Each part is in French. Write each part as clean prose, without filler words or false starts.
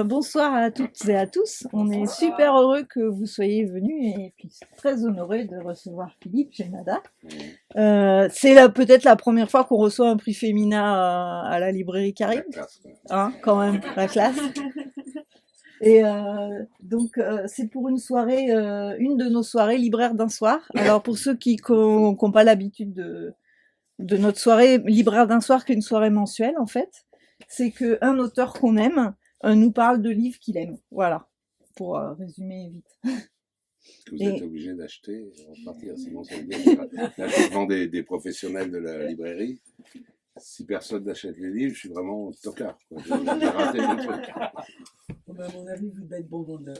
bonsoir à toutes et à tous. On est super heureux que vous soyez venus et puis très honorés de recevoir Philippe chez Nada. C'est peut-être la première fois qu'on reçoit un prix Femina à la librairie Carib. Hein, quand même, la classe. Et donc c'est pour une soirée, une de nos soirées libraires d'un soir. Alors pour ceux qui n'ont pas l'habitude de notre soirée libraire d'un soir, qui est une soirée mensuelle en fait, c'est que un auteur qu'on aime nous parle de livres qu'il aime. Voilà, pour résumer vite. Vous êtes obligé d'acheter en partie, sinon ça veut dire là je vends des professionnels de la librairie. Si personne n'achète les livres, je suis vraiment tocard. J'ai raté mon truc. À mon avis, vous devez être bon vendeur.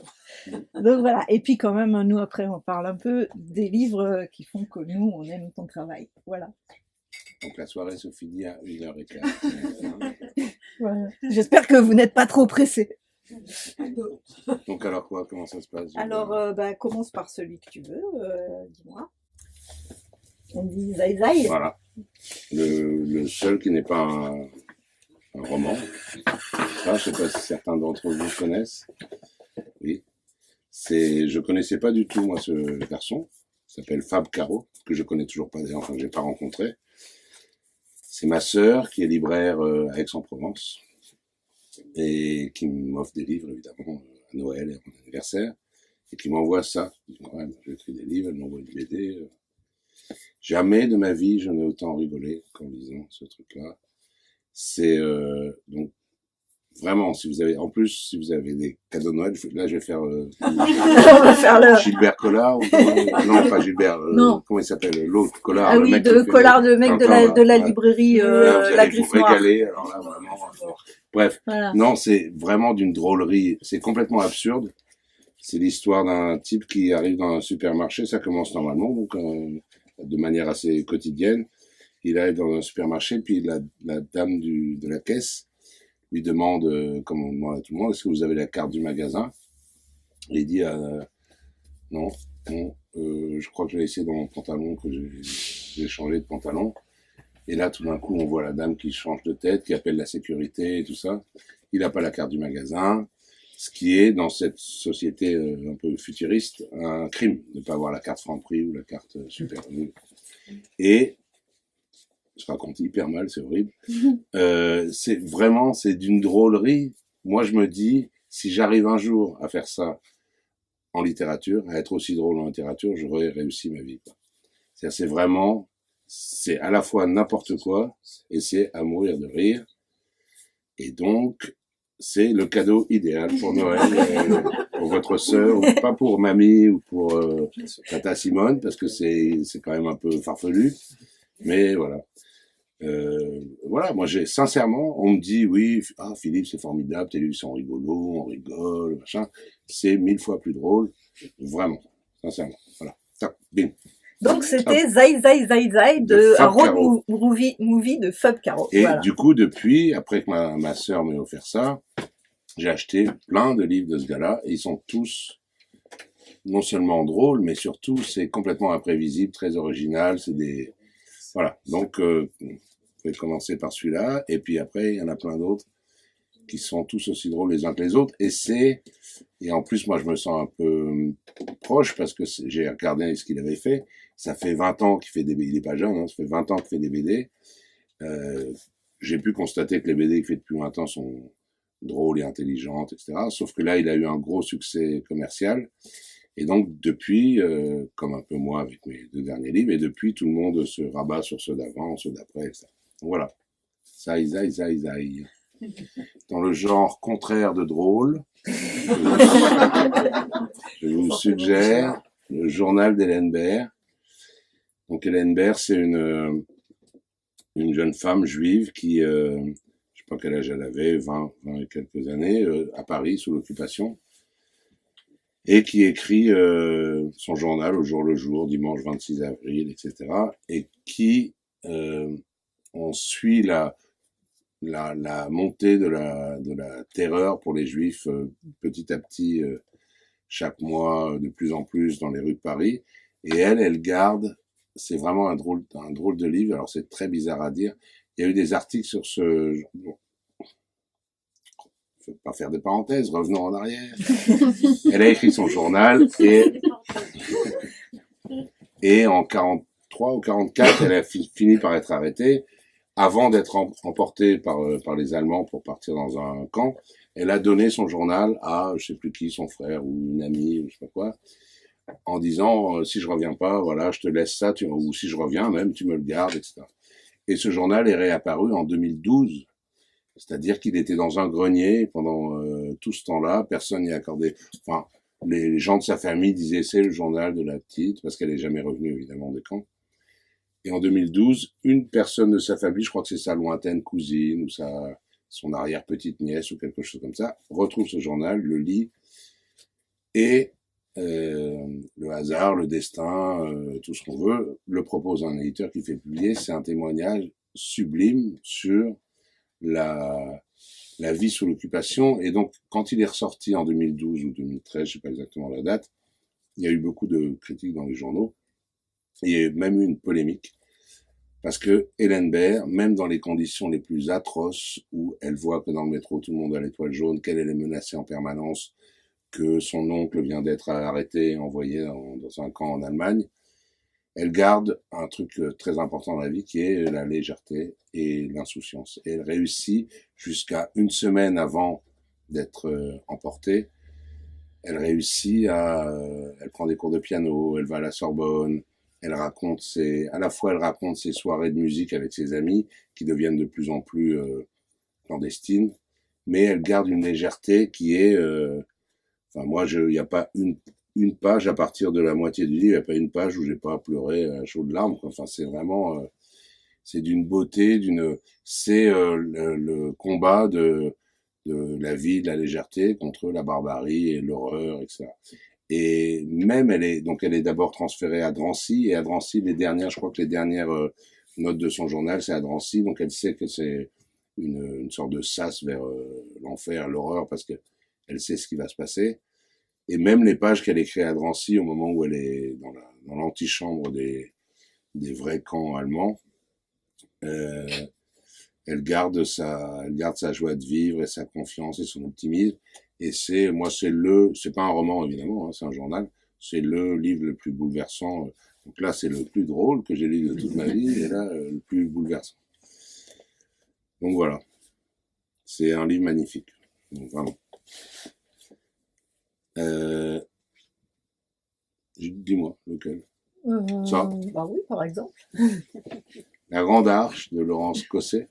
Donc voilà, et puis quand même, nous après, on parle un peu des livres qui font que nous, on aime ton travail. Voilà. Donc la soirée se finit à 1h15. Voilà. J'espère que vous n'êtes pas trop pressés. Donc alors quoi, comment ça se passe? Alors, commence par celui que tu veux, dis-moi. On dit Zai Zai. Voilà. Le seul qui n'est pas un roman. Ça, je sais pas si certains d'entre vous connaissent. Oui. Je connaissais pas du tout, moi, ce garçon. Il s'appelle Fab Caro, que je connais toujours pas d'ailleurs, enfin, que j'ai pas rencontré. C'est ma sœur qui est libraire à Aix-en-Provence et qui m'offre des livres, évidemment, à Noël et à mon anniversaire, et qui m'envoie ça. Ouais, j'écris des livres, elle m'envoie une BD. Jamais de ma vie je n'ai autant rigolé qu'en lisant ce truc-là. C'est donc vraiment, si vous avez des cadeaux de Noël, là je vais faire, on va faire le Gilbert Collard, non pas Gilbert, non. Comment il s'appelle, l'autre Collard, ah le oui, mec de Collard, le mec de la librairie là, La vous Griffe vous Noire. régaler, alors là vraiment. Bref, voilà. Non, c'est vraiment d'une drôlerie, c'est complètement absurde. C'est l'histoire d'un type qui arrive dans un supermarché, ça commence normalement, donc de manière assez quotidienne. Il arrive dans un supermarché, puis la dame de la caisse lui demande, comme on demande à tout le monde, est-ce que vous avez la carte du magasin? Et il dit, non, je crois que je l'ai laissé dans mon pantalon, que j'ai changé de pantalon. Et là, tout d'un coup, on voit la dame qui change de tête, qui appelle la sécurité et tout ça. Il n'a pas la carte du magasin, ce qui est, dans cette société un peu futuriste, un crime de ne pas avoir la carte Franprix ou la carte Super. Et je raconte hyper mal, c'est horrible. C'est d'une drôlerie. Moi, je me dis, si j'arrive un jour à faire ça en littérature, à être aussi drôle en littérature, j'aurais réussi ma vie. C'est à la fois n'importe quoi, et c'est à mourir de rire. Et donc, c'est le cadeau idéal pour Noël, pour votre sœur, ou pas pour mamie ou pour Tata Simone, parce que c'est quand même un peu farfelu. Mais voilà. Voilà, moi sincèrement, on me dit oui, Philippe c'est formidable, tes livres sont rigolos, on rigole, machin. C'est 1000 fois plus drôle, vraiment, sincèrement. Voilà, tac, bim. Donc c'était Zai Zai Zai Zai de un road movie de Fab Caro. Et voilà. Du coup, depuis, après que ma sœur m'ait offert ça, j'ai acheté plein de livres de ce gars-là, et ils sont tous non seulement drôles, mais surtout c'est complètement imprévisible, très original, voilà, donc vous pouvez commencer par celui-là, et puis après, il y en a plein d'autres qui sont tous aussi drôles les uns que les autres, et en plus, moi, je me sens un peu proche, parce que j'ai regardé ce qu'il avait fait, ça fait 20 ans qu'il fait des BD, il est pas jeune, hein, ça fait 20 ans qu'il fait des BD, j'ai pu constater que les BD qu'il fait depuis 20 ans sont drôles et intelligentes, etc., sauf que là, il a eu un gros succès commercial, et donc, depuis, comme un peu moi avec mes 2 derniers livres, et depuis, tout le monde se rabat sur ceux d'avant, ceux d'après, etc. Donc voilà. Zai, zai, zai, zai. Dans le genre contraire de drôle, je vous suggère le journal d'Hélène Baird. Donc Hélène Baird, c'est une jeune femme juive qui, je sais pas quel âge elle avait, 20 et quelques années, à Paris, sous l'occupation, et qui écrit son journal au jour le jour, dimanche 26 avril, etc. Et qui, on suit la montée de la terreur pour les Juifs petit à petit, chaque mois, de plus en plus dans les rues de Paris. Et elle garde, c'est vraiment un drôle de livre, alors c'est très bizarre à dire. Il y a eu des articles sur ce... je vais pas faire des parenthèses, revenons en arrière. Elle a écrit son journal et en 43 ou 44, elle a fini par être arrêtée. Avant d'être emportée par les Allemands pour partir dans un camp, elle a donné son journal à, je sais plus qui, son frère ou une amie, ou je sais pas quoi, en disant, si je reviens pas, voilà, je te laisse ça, ou si je reviens même, tu me le gardes, etc. Et ce journal est réapparu en 2012. C'est-à-dire qu'il était dans un grenier pendant tout ce temps-là, personne n'y accordait. Enfin, les gens de sa famille disaient c'est le journal de la petite, parce qu'elle est jamais revenue évidemment des camps. Et en 2012, une personne de sa famille, je crois que c'est sa lointaine cousine ou son arrière-petite-nièce ou quelque chose comme ça, retrouve ce journal, le lit, et le hasard, le destin, tout ce qu'on veut, le propose à un éditeur qui fait publier. C'est un témoignage sublime sur la vie sous l'occupation. Et donc, quand il est ressorti en 2012 ou 2013, je sais pas exactement la date, il y a eu beaucoup de critiques dans les journaux. Il y a même eu une polémique. Parce que Hélène Baird, même dans les conditions les plus atroces, où elle voit que dans le métro tout le monde a l'étoile jaune, qu'elle est menacée en permanence, que son oncle vient d'être arrêté et envoyé dans un camp en Allemagne, elle garde un truc très important dans la vie qui est la légèreté et l'insouciance. Et elle réussit jusqu'à une semaine avant d'être emportée, elle réussit elle prend des cours de piano, elle va à la Sorbonne, elle raconte à la fois elle raconte ses soirées de musique avec ses amis qui deviennent de plus en plus clandestines, mais elle garde une légèreté qui est, enfin moi il n'y a pas une page à partir de la moitié du livre, il n'y a pas une page où j'ai pas pleuré à chaudes larmes. Enfin c'est vraiment, c'est d'une beauté, c'est le combat de la vie, de la légèreté contre la barbarie et l'horreur, etc. Et même elle est d'abord transférée à Drancy, et à Drancy je crois que les dernières notes de son journal c'est à Drancy, donc elle sait que c'est une sorte de sas vers l'enfer, l'horreur, parce que elle sait ce qui va se passer. Et même les pages qu'elle écrit à Drancy au moment où elle est dans l'antichambre des vrais camps allemands, elle garde sa joie de vivre et sa confiance et son optimisme. Et c'est pas un roman évidemment, hein, c'est un journal, c'est le livre le plus bouleversant. Donc là, c'est le plus drôle que j'ai lu de toute ma vie, et là, le plus bouleversant. Donc voilà. C'est un livre magnifique. Donc vraiment. Dis-moi, lequel? Ça. Bah oui, par exemple. La Grande Arche de Laurence Cosset.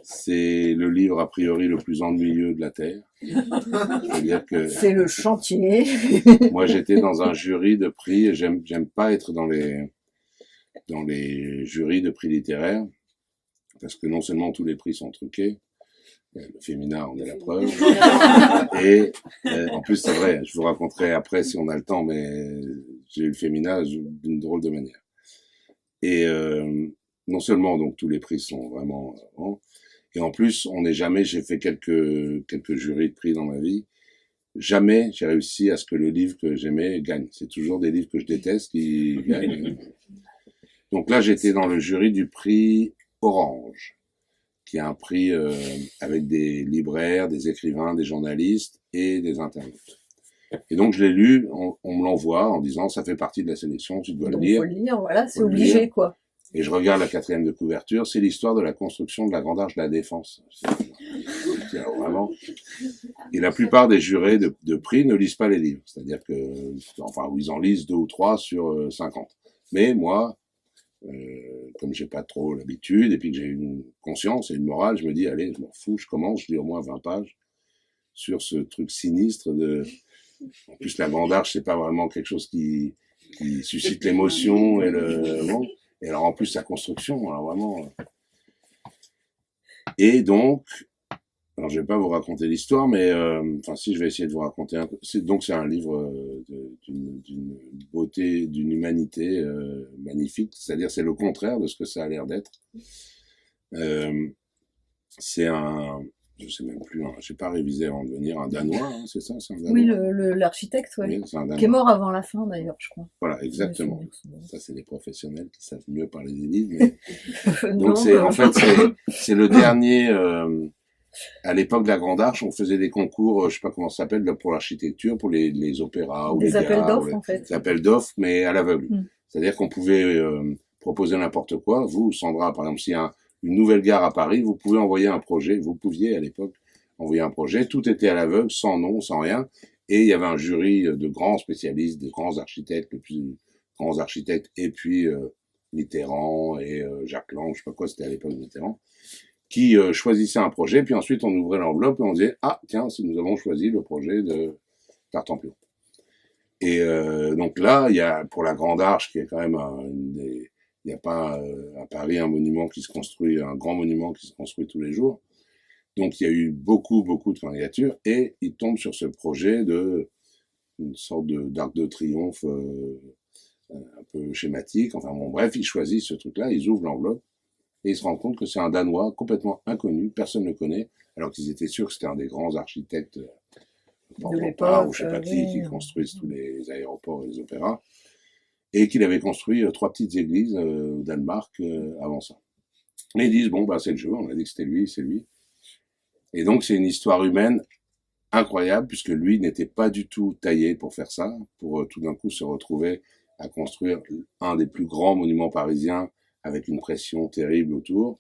C'est le livre a priori le plus ennuyeux de la Terre. C'est-à-dire que c'est le chantier. moi j'étais dans un jury de prix, et j'aime pas être dans les jurys de prix littéraires, parce que non seulement tous les prix sont truqués, le Fémina en est la preuve, et en plus c'est vrai, je vous raconterai après si on a le temps, mais j'ai eu le Fémina d'une drôle de manière. Et non seulement donc tous les prix sont vraiment et en plus on n'est jamais, j'ai fait quelques jurys de prix dans ma vie, jamais j'ai réussi à ce que le livre que j'aimais gagne. C'est toujours des livres que je déteste qui gagnent. Donc là j'étais dans le jury du prix Orange, qui est un prix avec des libraires, des écrivains, des journalistes et des internautes. Et donc je l'ai lu, on me l'envoie en disant ça fait partie de la sélection, tu dois Donc, le lire. faut le lire, voilà, c'est obligé, quoi. Et je regarde la 4e de couverture, c'est l'histoire de la construction de la Grande Arche de la Défense. Alors, vraiment. Et la plupart des jurés de prix ne lisent pas les livres. C'est-à-dire que, enfin, ils en lisent 2 ou 3 sur 50. Mais moi, comme j'ai pas trop l'habitude, et puis que j'ai une conscience et une morale, je me dis, allez, je m'en fous, je commence, je lis au moins 20 pages sur ce truc sinistre en plus, la Grande Arche, c'est pas vraiment quelque chose qui suscite l'émotion et alors, en plus, la construction, alors vraiment. Et donc, alors je vais pas vous raconter l'histoire, mais enfin si, je vais essayer de vous raconter un peu. C'est un livre d'une beauté, d'une humanité magnifique. C'est-à-dire, c'est le contraire de ce que ça a l'air d'être. C'est je sais même plus, j'ai pas révisé avant de venir, un Danois, hein, c'est ça, c'est un Danois. Oui, l'architecte, ouais. Oui, c'est un Danois. Qui est mort avant la fin, d'ailleurs, je crois. Voilà, exactement. Ça, c'est les professionnels qui savent mieux parler des livres. Mais... Non, donc, en fait, c'est le dernier, À l'époque de la Grande Arche, on faisait des concours, je sais pas comment ça s'appelle, pour l'architecture, pour les opéras ou Des les appels galas, d'offres, en fait. des appels d'offres, mais à l'aveugle. Mm. C'est-à-dire qu'on pouvait proposer n'importe quoi. Vous, Sandra, par exemple, s'il y a une nouvelle gare à Paris, vous pouvez envoyer un projet. Vous pouviez à l'époque envoyer un projet. Tout était à l'aveugle, sans nom, sans rien. Et il y avait un jury de grands spécialistes, de grands architectes, les plus grands architectes, et puis Mitterrand et Jacques Lang, je sais pas quoi, c'était à l'époque de Mitterrand, qui choisissaient un projet, puis ensuite on ouvrait l'enveloppe et on disait « Ah, tiens, nous avons choisi le projet de Tartampion ». Et donc là, il y a, pour la Grande Arche, qui est quand même il n'y a pas à Paris un monument qui se construit, un grand monument qui se construit tous les jours. Donc il y a eu beaucoup de candidatures, et il tombe sur ce projet de une sorte d'arc de triomphe un peu schématique. Enfin bon, bref, ils choisissent ce truc-là, ils ouvrent l'enveloppe, et ils se rendent compte que c'est un Danois complètement inconnu, personne ne le connaît, alors qu'ils étaient sûrs que c'était un des grands architectes De ou je sais pas l'époque, qui oui. construisent tous les aéroports et les opéras, et qu'il avait construit 3 petites églises au Danemark avant ça. Et ils disent, bon, bah c'est le jeu, on a dit que c'était lui, c'est lui. Et donc c'est une histoire humaine incroyable, puisque lui n'était pas du tout taillé pour faire ça, pour tout d'un coup se retrouver à construire un des plus grands monuments parisiens avec une pression terrible autour.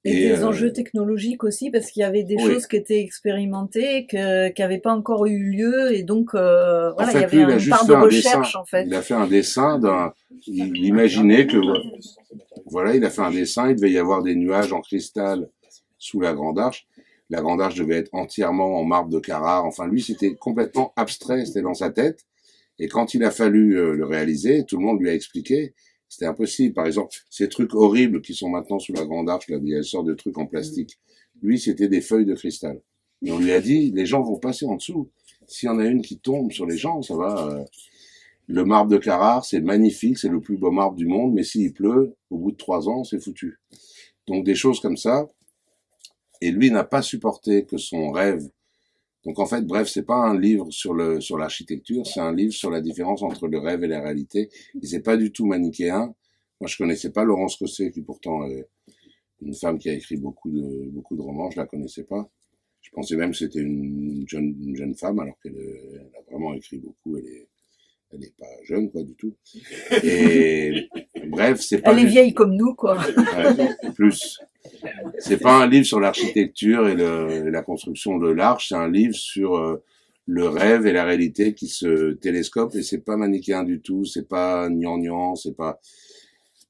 Et des enjeux technologiques aussi, parce qu'il y avait des choses qui étaient expérimentées, qui n'avaient pas encore eu lieu, et donc voilà, en fait, il y avait une part de recherche, en fait. Il a fait un dessin il imaginait que, voilà, il a fait un dessin, il devait y avoir des nuages en cristal sous la Grande Arche. La Grande Arche devait être entièrement en marbre de Carrare. Enfin, lui, c'était complètement abstrait, c'était dans sa tête. Et quand il a fallu le réaliser, tout le monde lui a expliqué, c'était impossible. Par exemple, ces trucs horribles qui sont maintenant sous la Grande Arche, là, il y a une sorte de trucs en plastique. Lui, c'était des feuilles de cristal. Et on lui a dit, les gens vont passer en dessous. S'il y en a une qui tombe sur les gens, ça va. Le marbre de Carrare, c'est magnifique, c'est le plus beau marbre du monde, mais s'il pleut, au bout de 3 ans, c'est foutu. Donc des choses comme ça. Et lui n'a pas supporté que son rêve. Donc en fait, bref, c'est pas un livre sur l'architecture, c'est un livre sur la différence entre le rêve et la réalité. Et c'est pas du tout manichéen. Moi, je connaissais pas Laurence Cosset, qui pourtant est une femme qui a écrit beaucoup de romans. Je la connaissais pas. Je pensais même que c'était une jeune femme, alors qu'elle a vraiment écrit beaucoup. Elle est pas jeune, quoi, du tout. Et bref, c'est pas. Elle est vieille comme nous, quoi. Ouais, plus. C'est pas un livre sur l'architecture et la construction de l'arche, c'est un livre sur le rêve et la réalité qui se télescopent, et c'est pas manichéen du tout, c'est pas gnangnan, c'est pas.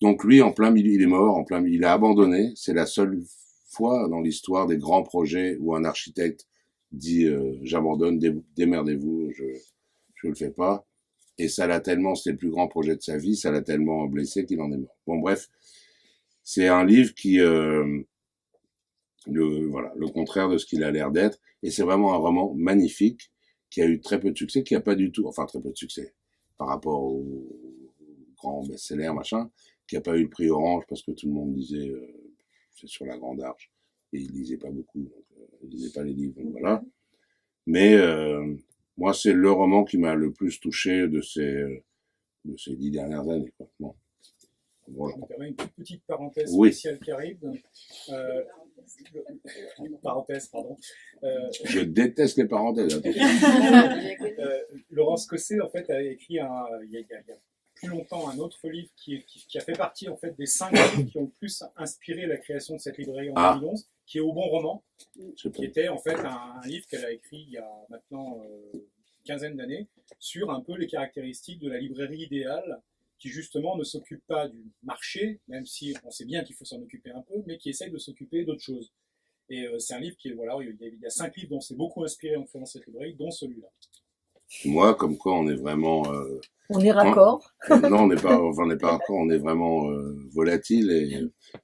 Donc lui, en plein milieu, il est mort, en plein milieu, il a abandonné. C'est la seule fois dans l'histoire des grands projets où un architecte dit j'abandonne, démerdez-vous, je le fais pas. Et ça l'a tellement, c'était le plus grand projet de sa vie, ça l'a tellement blessé qu'il en est mort. Bon, bref, c'est un livre qui, le contraire de ce qu'il a l'air d'être, et c'est vraiment un roman magnifique qui a eu très peu de succès, qui a pas du tout, enfin très peu de succès par rapport au grand best-seller machin, qui a pas eu le prix Orange parce que tout le monde disait c'est sur la Grande Arche, et il lisait pas beaucoup, donc il lisait pas les livres, donc voilà. Mais moi, c'est le roman qui m'a le plus touché de ces 10 dernières années, quoi. Bon. Voilà. Je me permets une petite parenthèse spéciale qui arrive. Parenthèse, pardon. Je déteste les parenthèses. Laurence Cosset, en fait, a écrit il y a plus longtemps un autre livre qui a fait partie en fait des 5 livres qui ont le plus inspiré la création de cette librairie en 2011, qui est Au Bon Roman, qui était en fait un livre qu'elle a écrit il y a maintenant une quinzaine d'années sur un peu les caractéristiques de la librairie idéale, qui justement ne s'occupe pas du marché, même si on sait bien qu'il faut s'en occuper un peu, mais qui essaye de s'occuper d'autres choses. Et c'est un livre qui est, voilà, il y a 5 livres dont c'est beaucoup inspiré en faisant cette librairie, dont celui-là. Moi, comme quoi, on est vraiment... on est raccord. Non, on n'est pas raccord, on est vraiment volatile. Et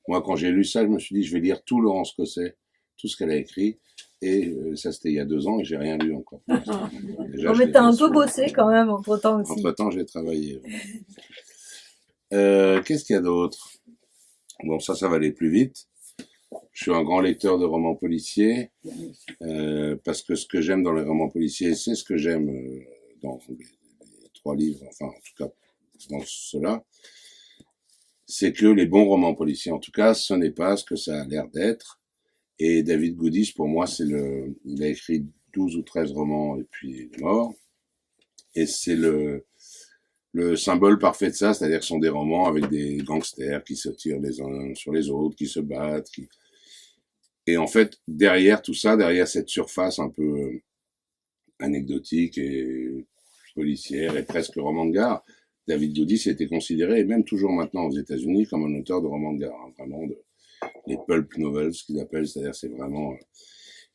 moi, quand j'ai lu ça, je me suis dit, je vais lire tout Laurence Cosset, tout ce qu'elle a écrit. Et ça, c'était il y a 2 ans, et j'ai rien lu encore. Déjà, mais t'as un peu bossé quand même entre-temps aussi. Entre-temps, j'ai travaillé. Qu'est-ce qu'il y a d'autre? Bon, ça va aller plus vite. Je suis un grand lecteur de romans policiers, parce que ce que j'aime dans les romans policiers, c'est ce que j'aime dans les 3 livres, enfin, en tout cas, dans ceux-là, c'est que les bons romans policiers, en tout cas, ce n'est pas ce que ça a l'air d'être. Et David Goudis, pour moi, il a écrit 12 ou 13 romans et puis il est mort. Et c'est le symbole parfait de ça, c'est-à-dire que ce sont des romans avec des gangsters qui se tirent les uns sur les autres, qui se battent. Et en fait, derrière tout ça, derrière cette surface un peu anecdotique et policière et presque roman de gare, David Goudis était considéré, et même toujours maintenant aux États-Unis, comme un auteur de romans de gare, hein, vraiment les pulp novels, ce qu'ils appellent, c'est-à-dire c'est vraiment...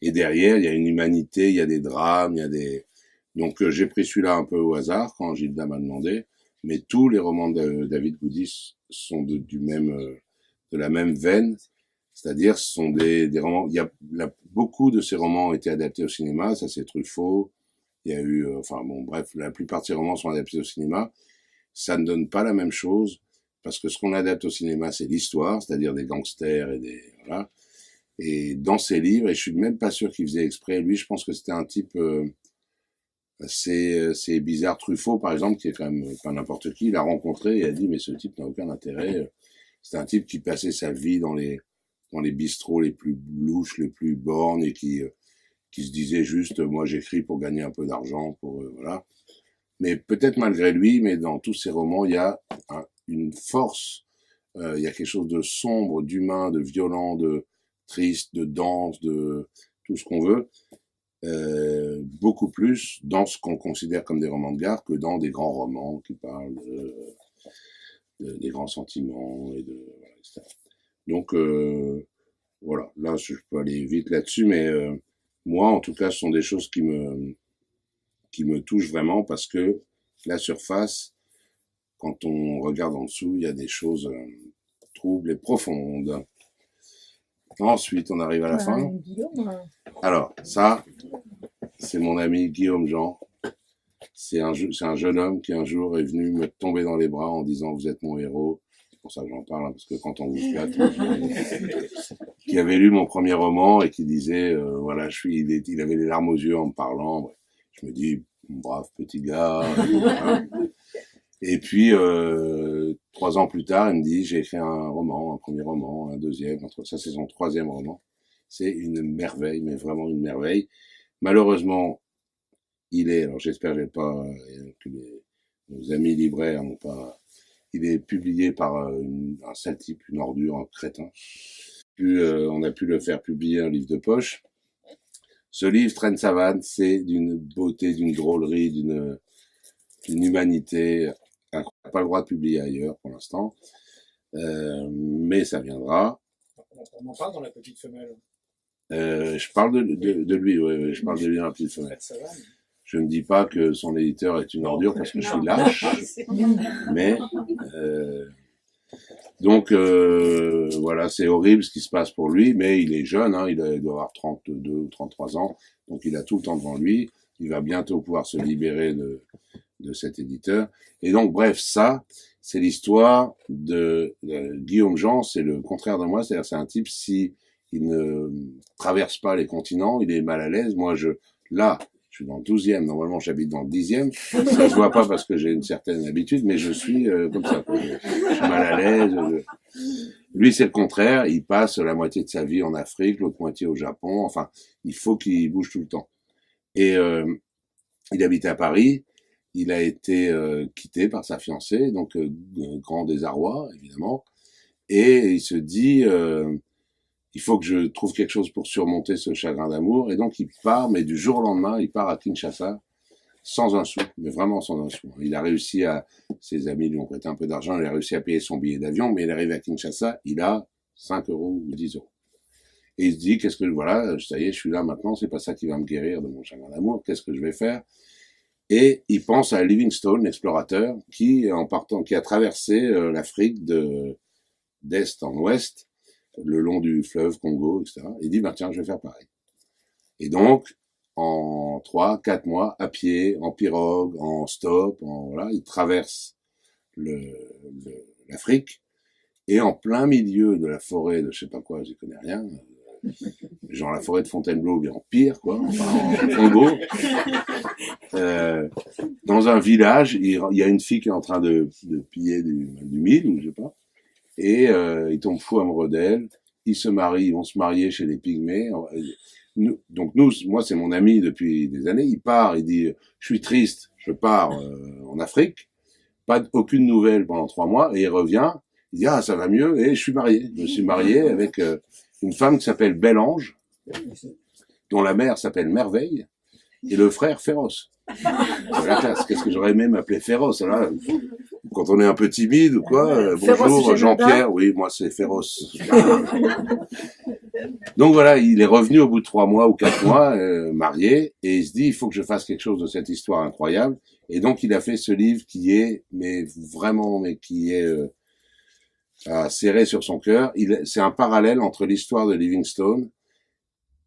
Et derrière, il y a une humanité, il y a des drames, il y a des... Donc j'ai pris celui-là un peu au hasard quand Gilda m'a demandé, mais tous les romans de David Goudis sont de la même veine, c'est-à-dire ce sont des romans... beaucoup de ces romans ont été adaptés au cinéma, ça c'est Truffaut, il y a eu... bref, la plupart de ces romans sont adaptés au cinéma. Ça ne donne pas la même chose, parce que ce qu'on adapte au cinéma, c'est l'histoire, c'est-à-dire des gangsters et des... Voilà. Et dans ses livres, et je suis même pas sûr qu'il faisait exprès, lui, je pense que c'était un type... c'est bizarre. Truffaut, par exemple, qui est quand même pas n'importe qui, il l'a rencontré et a dit, mais ce type n'a aucun intérêt. C'est un type qui passait sa vie dans les bistrots les plus louches, les plus bornes, et qui se disait juste, moi j'écris pour gagner un peu d'argent, voilà. Mais peut-être malgré lui, mais dans tous ces romans, il y a une force, il y a quelque chose de sombre, d'humain, de violent, de triste, de dense, de tout ce qu'on veut. Beaucoup plus dans ce qu'on considère comme des romans de gare que dans des grands romans qui parlent des grands sentiments et etc. Donc voilà, là je peux aller vite là-dessus, mais moi en tout cas ce sont des choses qui me touchent vraiment, parce que la surface, quand on regarde en dessous, il y a des choses troubles et profondes. Ensuite, on arrive à la fin. Guillaume. Alors, ça, c'est mon ami Guillaume Jean. C'est un jeune homme qui un jour est venu me tomber dans les bras en disant « Vous êtes mon héros ». C'est pour ça que j'en parle, hein, parce que quand on vous flatte, qui avait lu mon premier roman et qui disait voilà, il avait les larmes aux yeux en me parlant. Bref. Je me dis « Brave petit gars ». Hein. Et puis, 3 ans plus tard, il me dit, j'ai écrit un premier roman, un deuxième, ça c'est son 3e roman. C'est une merveille, mais vraiment une merveille. Malheureusement, alors j'espère que nos amis libraires n'ont pas, il est publié par un sale type, une ordure, un crétin. Puis, on a pu le faire publier un livre de poche. Ce livre, Traîne Savane, c'est d'une beauté, d'une drôlerie, d'une humanité. On n'a pas le droit de publier ailleurs pour l'instant, mais ça viendra. On en parle dans La Petite Femelle. Je parle de lui, ouais, je parle de lui dans La Petite Femelle. Je ne dis pas que son éditeur est une ordure parce que je suis lâche, mais donc voilà, c'est horrible ce qui se passe pour lui, mais il est jeune, hein, il doit avoir 32 ou 33 ans, donc il a tout le temps devant lui. Il va bientôt pouvoir se libérer de cet éditeur. Et donc, bref, ça, c'est l'histoire de Guillaume Jean, c'est le contraire de moi, c'est-à-dire c'est un type, si il ne traverse pas les continents, il est mal à l'aise. Moi, je suis dans le 12e, normalement j'habite dans le 10e, ça se voit pas parce que j'ai une certaine habitude, mais je suis comme ça, je suis mal à l'aise. Lui, c'est le contraire, il passe la moitié de sa vie en Afrique, l'autre moitié au Japon, enfin, il faut qu'il bouge tout le temps. Et il habitait à Paris. Il a été quitté par sa fiancée, donc grand désarroi, évidemment. Et il se dit, il faut que je trouve quelque chose pour surmonter ce chagrin d'amour. Et donc il part, mais du jour au lendemain, il part à Kinshasa, sans un sou, mais vraiment sans un sou. Il a réussi ses amis lui ont prêté un peu d'argent, il a réussi à payer son billet d'avion, mais il arrive à Kinshasa, il a 5 euros ou 10 euros. Et il se dit, voilà, ça y est, je suis là maintenant, c'est pas ça qui va me guérir de mon chagrin d'amour, qu'est-ce que je vais faire? Et il pense à Livingstone, l'explorateur, qui a traversé l'Afrique d'est en ouest, le long du fleuve Congo, etc. Il dit, tiens, je vais faire pareil. Et donc, en 3-4 mois, à pied, en pirogue, en stop, voilà, il traverse l'Afrique, et en plein milieu de la forêt de je sais pas quoi, j'y connais rien, genre la forêt de Fontainebleau, mais en pire, quoi, enfin, en Congo. Dans un village, il y a une fille qui est en train de piller du mil, ou je sais pas, et il tombe fou amoureux d'elle, ils se marient, ils vont se marier chez les Pygmées. Moi, c'est mon ami depuis des années. Il part, il dit, je suis triste, je pars en Afrique. Aucune nouvelle pendant 3 mois, et il revient. Il dit, ah, ça va mieux, et je suis marié. Je me suis marié avec une femme qui s'appelle Belle-Ange, dont la mère s'appelle Merveille, et le frère Féroce. C'est la classe. Qu'est-ce que j'aurais aimé m'appeler Féroce, là, quand on est un peu timide ou quoi. Bonjour, Jean-Pierre. Oui, moi, c'est Féroce. Donc voilà, il est revenu au bout de 3 mois ou 4 mois, marié, et il se dit, il faut que je fasse quelque chose de cette histoire incroyable. Et donc, il a fait ce livre qui est, qui est serré sur son cœur. C'est un parallèle entre l'histoire de Livingstone,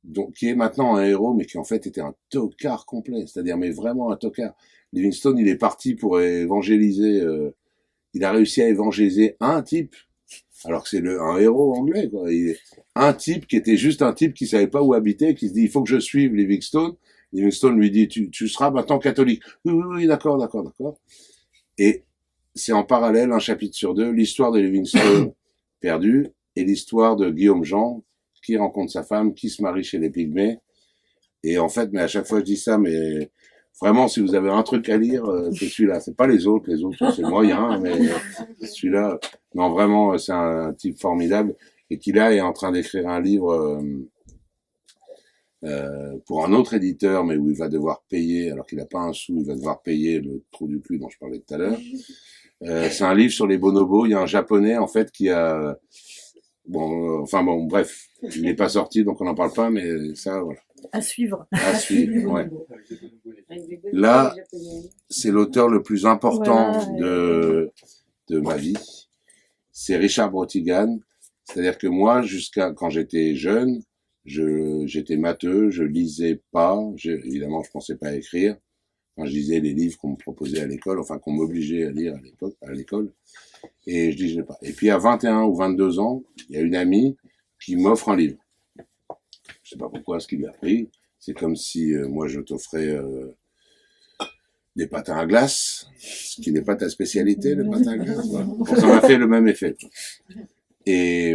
donc qui est maintenant un héros, mais qui en fait était un tocard complet, c'est-à-dire mais vraiment un tocard. Livingstone, il est parti pour évangéliser. Il a réussi à évangéliser un type, alors que c'est un héros anglais, quoi. Un type qui était juste un type qui savait pas où habiter, qui se dit il faut que je suive Livingstone. Livingstone lui dit tu seras maintenant catholique. Oui, d'accord. Et c'est en parallèle, un chapitre sur 2, l'histoire de Livingstone perdu et l'histoire de Guillaume Jean qui rencontre sa femme, qui se marie chez les Pygmées. Et en fait, mais à chaque fois je dis ça, mais vraiment, si vous avez un truc à lire, c'est celui-là. C'est pas les autres c'est moyen, mais celui-là, non, vraiment, c'est un type formidable et qui là est en train d'écrire un livre pour un autre éditeur, mais où il va devoir payer, alors qu'il n'a pas un sou, il va devoir payer le trou du cul dont je parlais tout à l'heure. C'est un livre sur les bonobos. Il y a un japonais en fait qui a bref, il n'est pas sorti, donc on n'en parle pas, mais ça, voilà. À suivre. Ouais. Là, c'est l'auteur le plus important de ma vie. C'est Richard Brautigan. C'est-à-dire que moi, jusqu'à quand j'étais jeune, j'étais matheux, je lisais pas, évidemment, je pensais pas à écrire. Enfin, je lisais les livres qu'on me proposait à l'école, enfin, qu'on m'obligeait à lire à l'école. Et je lisais pas. Et puis, à 21 ou 22 ans, il y a une amie qui m'offre un livre. Je sais pas pourquoi ce qu'il a pris. C'est comme si, moi, je t'offrais, des patins à glace, ce qui n'est pas ta spécialité, le patin à glace. Voilà. Donc, ça m'a fait le même effet. Et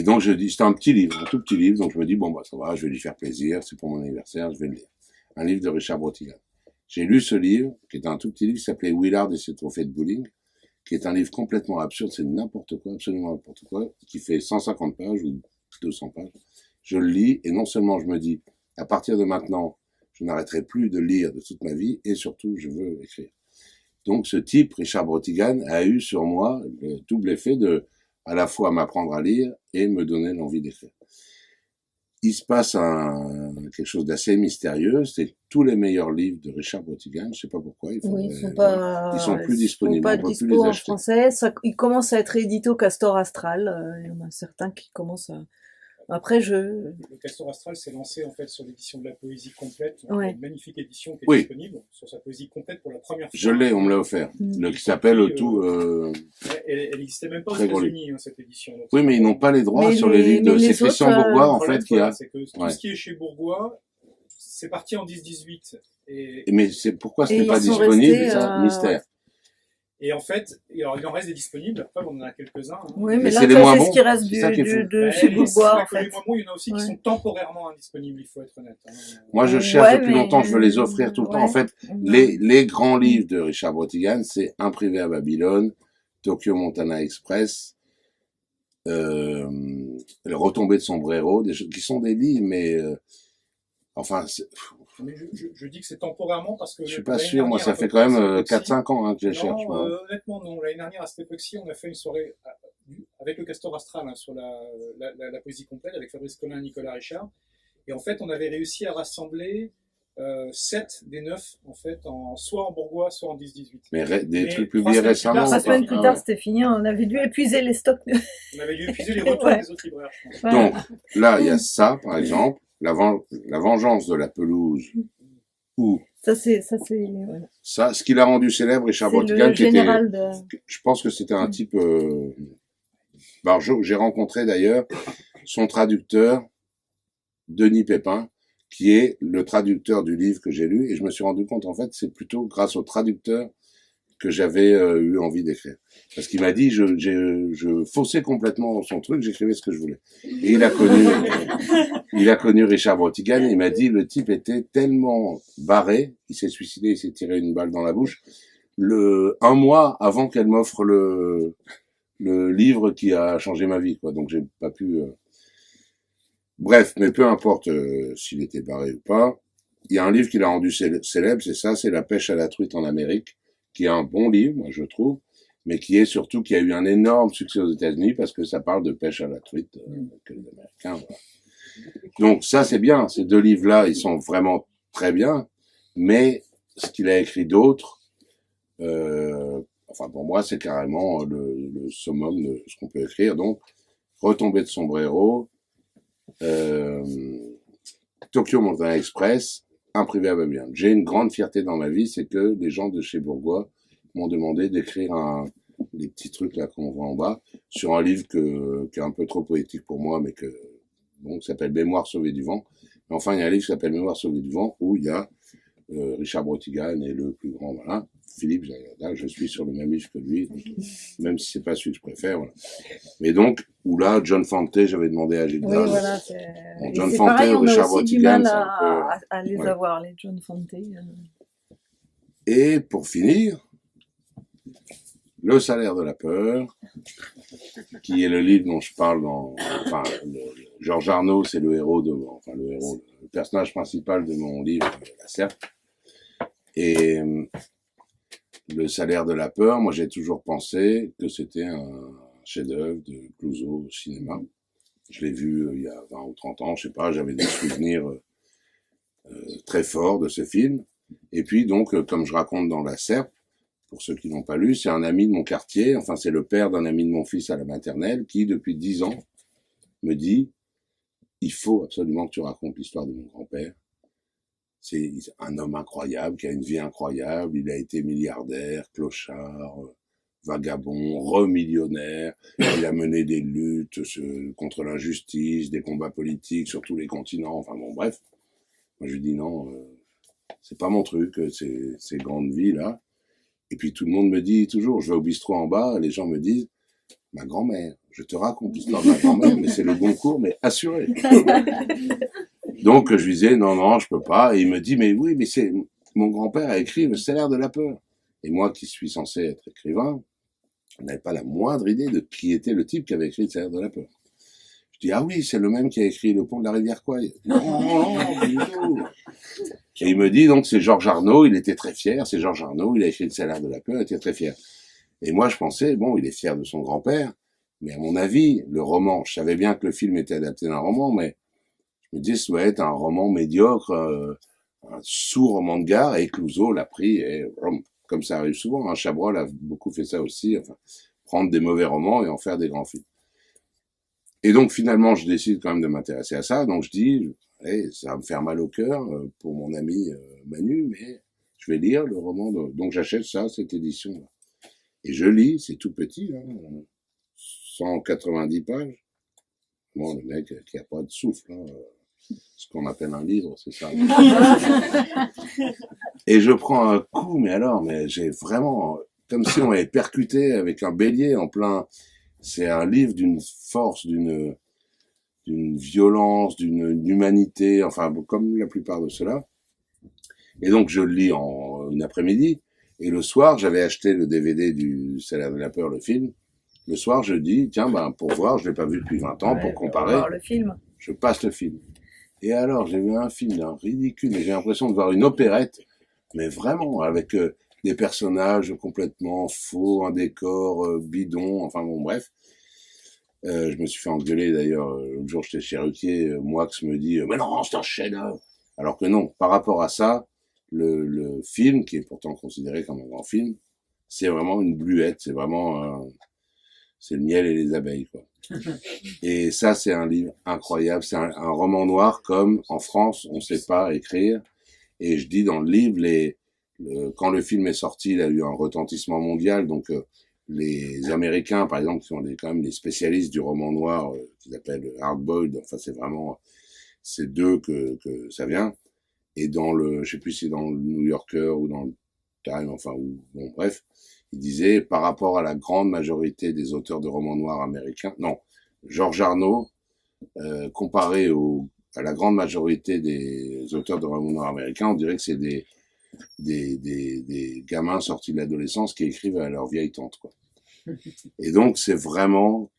donc, je dis, c'était un petit livre, un tout petit livre, donc je me dis, bon, ça va, je vais lui faire plaisir, c'est pour mon anniversaire, je vais le lire. Un livre de Richard Brautigan. J'ai lu ce livre, qui est un tout petit livre, qui s'appelait Willard et ses trophées de bowling, qui est un livre complètement absurde, c'est n'importe quoi, absolument n'importe quoi, qui fait 150 pages ou 200 pages. Je le lis, et non seulement je me dis, à partir de maintenant, je n'arrêterai plus de lire de toute ma vie, et surtout, je veux écrire. Donc, ce type, Richard Brautigan, a eu sur moi le double effet de, à la fois m'apprendre à lire et me donner l'envie d'écrire. Il se passe quelque chose d'assez mystérieux, c'est tous les meilleurs livres de Richard Brautigan, je sais pas pourquoi. Ils sont plus disponibles, on peut plus les acheter. En français, ils commencent à être édités au Castor Astral, il y en a certains qui commencent à... Après, Le Castor Astral s'est lancé en fait sur l'édition de la poésie complète, une magnifique édition qui est disponible sur sa poésie complète pour la première fois. Je l'ai, on me l'a offert. Qui s'appelle Elle n'existait même pas aux États-Unis cette édition. Donc, oui, mais ils n'ont pas les droits sur les livres de c'est Christian Bourgois en fait qui a. C'est que tout ce qui est chez Bourgois, c'est parti en 10-18. Mais c'est pourquoi ce n'est pas disponible, c'est un mystère. Et en fait, il en reste des disponibles. Après, on en a quelques-uns. Hein. Oui, mais là, c'est ce qui reste de chez Bourgois, en fait. Les moins bons, il y en a aussi qui sont temporairement indisponibles, il faut être honnête. Hein. Moi, je cherche depuis longtemps, je veux les offrir tout le temps. En fait, les grands livres de Richard Brautigan, c'est Un privé à Babylone, Tokyo Montana Express, Le Retombé de Sombrero, des choses qui sont des livres, mais mais je dis que c'est temporairement parce que... Je suis pas sûr, moi ça fait quand même 4-5 ans que je les cherche. Honnêtement non, l'année dernière à cette époque-ci, on a fait une soirée avec le Castor Astral sur la poésie complète avec Fabrice Collin et Nicolas Richard. Et en fait, on avait réussi à rassembler 7 des 9 en fait, soit en Bourgois, soit en 10-18. Mais des trucs publiés récemment. 3 semaines plus tard, c'était fini, on avait dû épuiser les stocks. On avait dû épuiser les retours des autres libraires, je pense. Donc, là, il y a ça, par exemple. La vengeance de la pelouse, ou ça, ce qui l'a rendu célèbre, Richard Brautigan, je pense que c'était un type. J'ai rencontré d'ailleurs son traducteur, Denis Pépin, qui est le traducteur du livre que j'ai lu, et je me suis rendu compte en fait, c'est plutôt grâce au traducteur que j'avais eu envie d'écrire. Parce qu'il m'a dit, je faussais complètement son truc, j'écrivais ce que je voulais. Et il a connu Richard Brautigan, et il m'a dit, le type était tellement barré, il s'est suicidé, il s'est tiré une balle dans la bouche, un mois avant qu'elle m'offre le livre qui a changé ma vie, quoi. Donc j'ai pas pu... Bref, mais peu importe s'il était barré ou pas, il y a un livre qui l'a rendu célèbre, c'est ça, c'est La pêche à la truite en Amérique, qui est un bon livre, moi je trouve, mais qui est surtout, qui a eu un énorme succès aux États-Unis parce que ça parle de pêche à la truite que les Américains. Voilà. Donc ça c'est bien, ces deux livres-là, ils sont vraiment très bien, mais ce qu'il a écrit d'autre, enfin pour moi c'est carrément le summum de ce qu'on peut écrire. Donc Retomber de sombrero, Tokyo Mountain Express, Un privé à Babylone. J'ai une grande fierté dans ma vie, c'est que les gens de chez Bourgois m'ont demandé d'écrire des petits trucs là qu'on voit en bas, sur un livre qui est un peu trop poétique pour moi, mais qui s'appelle Mémoire sauvée du vent. Et enfin, il y a un livre qui s'appelle Mémoire sauvée du vent, où il y a Richard Brautigan et le plus grand, voilà, Philippe Zayada. Je suis sur le même livre que lui, donc, même si c'est pas celui que je préfère. Voilà. Mais donc, où là, John Fante, j'avais demandé à Gilda. Oui, voilà. Bon, John c'est Fante, pareil, on Richard a aussi du Brautigan, mal c'est un peu... à les ouais. avoir, les John Fante. Et pour finir, Le salaire de la peur, qui est le livre dont je parle dans... Enfin, Georges Arnaud, c'est le héros le personnage principal de mon livre, La Serpe. Et Le salaire de la peur, moi j'ai toujours pensé que c'était un chef-d'œuvre de Clouzot au cinéma. Je l'ai vu il y a 20 ou 30 ans, je sais pas, j'avais des souvenirs très forts de ce film. Et puis donc, comme je raconte dans La Serpe, pour ceux qui n'ont pas lu, c'est un ami de mon quartier, enfin c'est le père d'un ami de mon fils à la maternelle, qui depuis 10 ans me dit « Il faut absolument que tu racontes l'histoire de mon grand-père. C'est un homme incroyable, qui a une vie incroyable, il a été milliardaire, clochard, vagabond, remillionnaire, il a mené des luttes contre l'injustice, des combats politiques sur tous les continents, enfin bon bref. » Moi je lui dis non, c'est pas mon truc, ces grandes vies-là. Et puis tout le monde me dit toujours, je vais au bistrot en bas, les gens me disent, ma grand-mère, je te raconte l'histoire de ma grand-mère, mais c'est le Goncourt, mais assuré. Donc je lui disais, non, je peux pas. Et il me dit, mais oui, mais mon grand-père a écrit Le salaire de la peur. Et moi qui suis censé être écrivain, je n'avais pas la moindre idée de qui était le type qui avait écrit Le salaire de la peur. Je dis, ah oui, c'est le même qui a écrit Le pont de la rivière Kwai. Non, pas du tout. Et il me dit, donc, c'est Georges Arnaud, il était très fier, c'est Georges Arnaud, il a écrit Le salaire de la peur, il était très fier. Et moi, je pensais, bon, il est fier de son grand-père, mais à mon avis, le roman, je savais bien que le film était adapté d'un roman, mais je me dis, ça doit être un roman médiocre, un sous-roman de gare, et Clouzot l'a pris, et comme ça arrive souvent, hein, Chabrol a beaucoup fait ça aussi, enfin, prendre des mauvais romans et en faire des grands films. Et donc, finalement, je décide quand même de m'intéresser à ça, donc je dis, ça va me faire mal au cœur pour mon ami Manu, mais je vais lire le roman. Donc j'achète cette édition-là. Et je lis, c'est tout petit, hein, 190 pages. Bon, le mec qui a pas de souffle, hein, ce qu'on appelle un livre, c'est ça. Et je prends un coup, mais j'ai vraiment, comme si on m'avait percuté avec un bélier en plein... C'est un livre d'une force, d'une violence, d'une humanité, enfin, comme la plupart de ceux-là. Et donc, je le lis en une après-midi. Et le soir, j'avais acheté le DVD du Salaire de la peur, le film. Le soir, je dis, tiens, pour voir, je l'ai pas vu depuis 20 ans, pour comparer. Voir le film. Je passe le film. Et alors, j'ai vu un film d'un ridicule, et j'ai l'impression de voir une opérette, mais vraiment, avec des personnages complètement faux, un décor bidon, enfin bon, bref. Je me suis fait engueuler d'ailleurs, l'autre jour j'étais chez Ruquier, Moix me dit « Mais non, c'est un chef-d'œuvre !» Alors que non, par rapport à ça, le film, qui est pourtant considéré comme un grand film, c'est vraiment une bluette, c'est vraiment... c'est le miel et les abeilles, quoi. Et ça, c'est un livre incroyable, c'est un roman noir comme, en France, on sait pas écrire. Et je dis dans le livre, quand le film est sorti, il a eu un retentissement mondial, donc... les Américains, par exemple, qui sont quand même les spécialistes du roman noir, qu'ils appellent hard-boiled, enfin c'est d'eux que ça vient. Et je sais plus si c'est dans le New Yorker ou dans le Times, enfin, bon, bref, il disait, par rapport à la grande majorité des auteurs de romans noirs américains, non, George Arnault, comparé à la grande majorité des auteurs de romans noirs américains, on dirait que c'est des gamins sortis de l'adolescence qui écrivent à leur vieille tante, quoi. Et donc, c'est vraiment,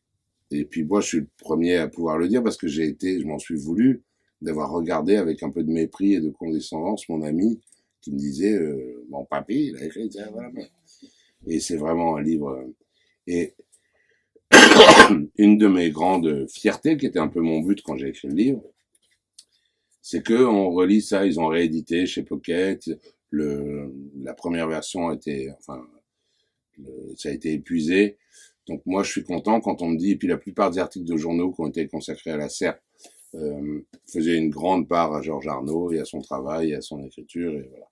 et puis moi, je suis le premier à pouvoir le dire parce que je m'en suis voulu d'avoir regardé avec un peu de mépris et de condescendance mon ami qui me disait, mon papy, il a écrit ça, voilà. Et c'est vraiment un livre, et une de mes grandes fiertés, qui était un peu mon but quand j'ai écrit le livre, c'est que on relit ça, ils ont réédité chez Pocket, la première version ça a été épuisé. Donc moi, je suis content quand on me dit, et puis la plupart des articles de journaux qui ont été consacrés à la Serpe faisaient une grande part à Georges Arnault et à son travail et à son écriture, et voilà.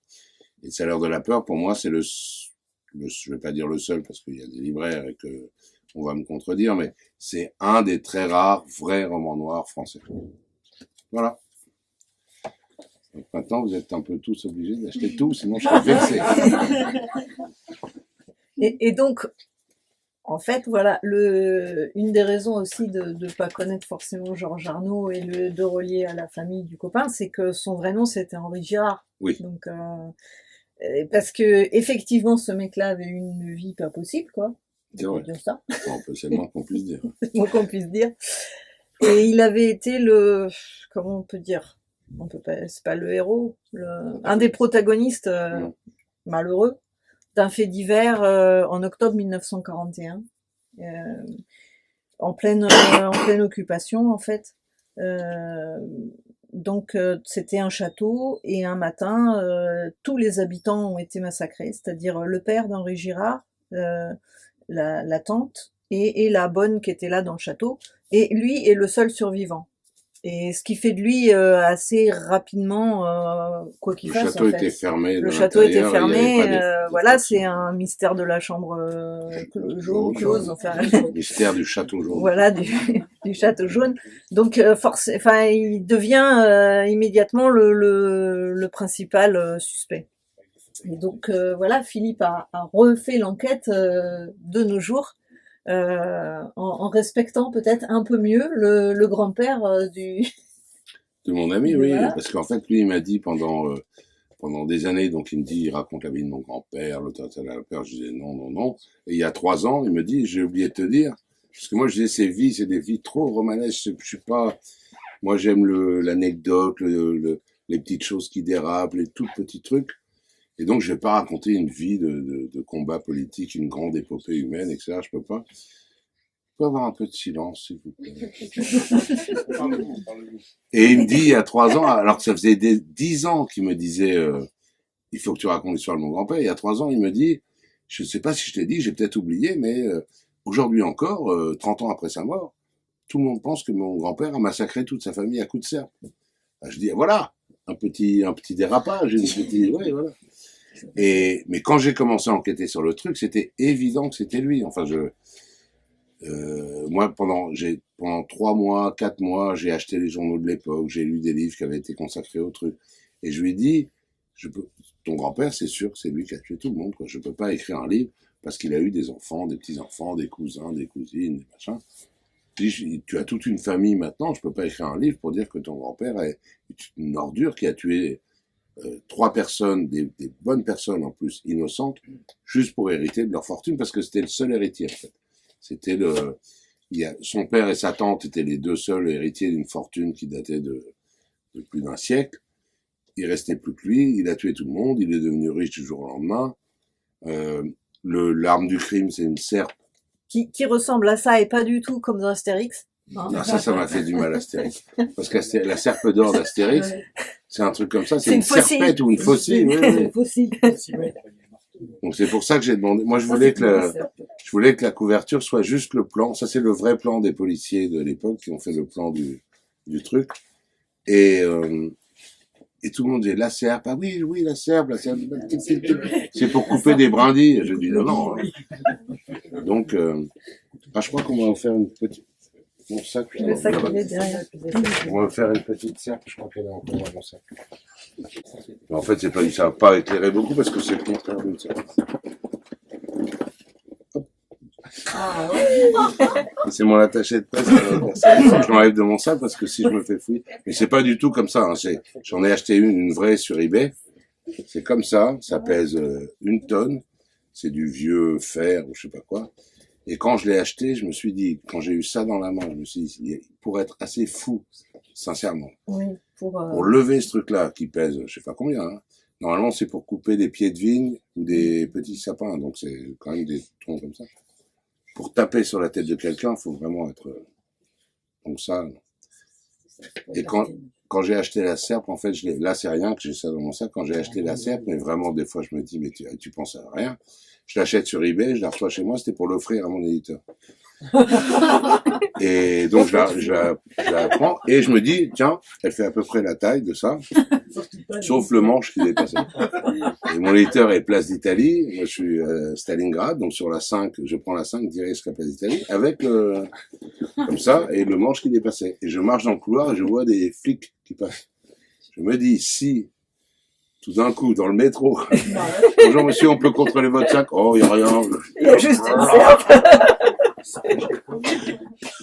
Et Salaire de la peur, pour moi, c'est je vais pas dire le seul, parce qu'il y a des libraires et que on va me contredire, mais c'est un des très rares vrais romans noirs français. Voilà. Donc maintenant, vous êtes un peu tous obligés d'acheter tout, sinon je serais vexé. Et donc, en fait, voilà, une des raisons aussi de ne pas connaître forcément Georges Arnault et de relier à la famille du copain, c'est que son vrai nom, c'était Henri Girard. Oui. Donc, parce que effectivement, ce mec-là avait une vie pas possible, quoi. C'est vrai. Dire ça. C'est le moins qu'on puisse dire. C'est le moins qu'on puisse dire. Et il avait été comment on peut dire? C'est pas le héros, un des protagonistes malheureux d'un fait divers en octobre 1941, en pleine occupation en fait. Donc c'était un château et un matin tous les habitants ont été massacrés, c'est-à-dire le père d'Henri Girard, la tante et la bonne qui était là dans le château, et lui est le seul survivant. Et ce qui fait de lui assez rapidement, quoi qu'il fasse. Le château était fermé. Le château était fermé. Voilà, c'est un mystère de la chambre jaune, close. Enfin, mystère du château jaune. Voilà, du château jaune. Donc, il devient immédiatement le principal suspect. Et donc, voilà, Philippe a refait l'enquête de nos jours. En respectant peut-être un peu mieux le grand-père de mon ami, oui, voilà. Parce qu'en fait, lui, il m'a dit pendant des années, donc il me dit, il raconte la vie de mon grand-père, l'auteur de la peur, je disais non. Et il y a 3 ans, il me dit, j'ai oublié de te dire, parce que moi, je disais, c'est des vies trop romanesques, je suis pas, moi, j'aime l'anecdote, les petites choses qui dérapent, les tout petits trucs. Et donc, je vais pas raconter une vie de combat politique, une grande épopée humaine, etc. Je peux pas. Je peux avoir un peu de silence, s'il vous plaît. Et il me dit, il y a 3 ans, alors que ça faisait 10 ans qu'il me disait, il faut que tu racontes l'histoire de mon grand-père. Il y a 3 ans, il me dit, je sais pas si je t'ai dit, j'ai peut-être oublié, mais aujourd'hui encore, 30 ans après sa mort, tout le monde pense que mon grand-père a massacré toute sa famille à coups de serpe. Je dis, voilà, un petit dérapage, ouais, voilà. Mais quand j'ai commencé à enquêter sur le truc, c'était évident que c'était lui. Enfin, moi, pendant 3 mois, 4 mois, j'ai acheté les journaux de l'époque, j'ai lu des livres qui avaient été consacrés au truc. Et je lui ai dit, ton grand-père, c'est sûr que c'est lui qui a tué tout le monde, quoi. Je peux pas écrire un livre parce qu'il a eu des enfants, des petits-enfants, des cousins, des cousines, des machins. Tu as toute une famille maintenant, je peux pas écrire un livre pour dire que ton grand-père est une ordure qui a tué 3 personnes, des bonnes personnes en plus, innocentes, juste pour hériter de leur fortune, parce que c'était le seul héritier, en fait. C'était son père et sa tante étaient les 2 seuls héritiers d'une fortune qui datait de plus d'1 siècle. Il restait plus que lui, il a tué tout le monde, il est devenu riche du jour au lendemain. L'arme du crime, c'est une serpe. Qui ressemble à ça et pas du tout comme dans Astérix. Non, ça m'a fait du mal, Astérix. Parce que la serpe d'or d'Astérix, c'est un truc comme ça, c'est une serpette ou une faucille. Une faucille. Donc c'est pour ça que j'ai demandé. Moi, je voulais que la couverture soit juste le plan. Ça, c'est le vrai plan des policiers de l'époque qui ont fait le plan du truc. Et tout le monde disait, la serpe. Ah oui, la serpe. C'est pour couper des brindilles. Je dis, non. Donc, je crois qu'on va faire une petite... Mon sac, le sac il est derrière. On va faire une petite serpe, je crois qu'elle est encore dans mon sac. Mais en fait, ça va pas éclairer beaucoup parce que c'est le contraire de Une seconde. Ah ouais. C'est mon attaché de presse. Je l'enlève de mon sac parce que si je me fais fouiller. Mais c'est pas du tout comme ça. Hein. J'en ai acheté une vraie sur eBay. C'est comme ça pèse 1 tonne. C'est du vieux fer ou je sais pas quoi. Et quand je l'ai acheté, je me suis dit, quand j'ai eu ça dans la main, je me suis dit, pour être assez fou, sincèrement, Oui, pour lever ce truc-là qui pèse, je sais pas combien, hein. Normalement, c'est pour couper des pieds de vigne ou des petits sapins, donc c'est quand même des troncs comme ça. Pour taper sur la tête de quelqu'un, il faut vraiment être donc ça. Et quand j'ai acheté la serpe, en fait, là c'est rien que j'ai ça dans mon sac. Quand j'ai acheté la serpe, mais vraiment des fois je me dis, mais tu penses à rien. Je l'achète sur eBay, je la reçois chez moi, c'était pour l'offrir à mon éditeur. Et donc je la prends et je me dis, tiens, elle fait à peu près la taille de ça, sauf le manche qui est dépassé. Et mon éditeur est Place d'Italie, moi je suis Stalingrad, donc sur la 5, je prends la 5 direct jusqu'à Place d'Italie, avec comme ça, et le manche qui dépassait. Et je marche dans le couloir et je vois des flics qui passent. Je me dis, si tout d'un coup, dans le métro, bonjour monsieur, on peut contrôler votre sac? Oh, il n'y a rien. Il y a juste une serpe.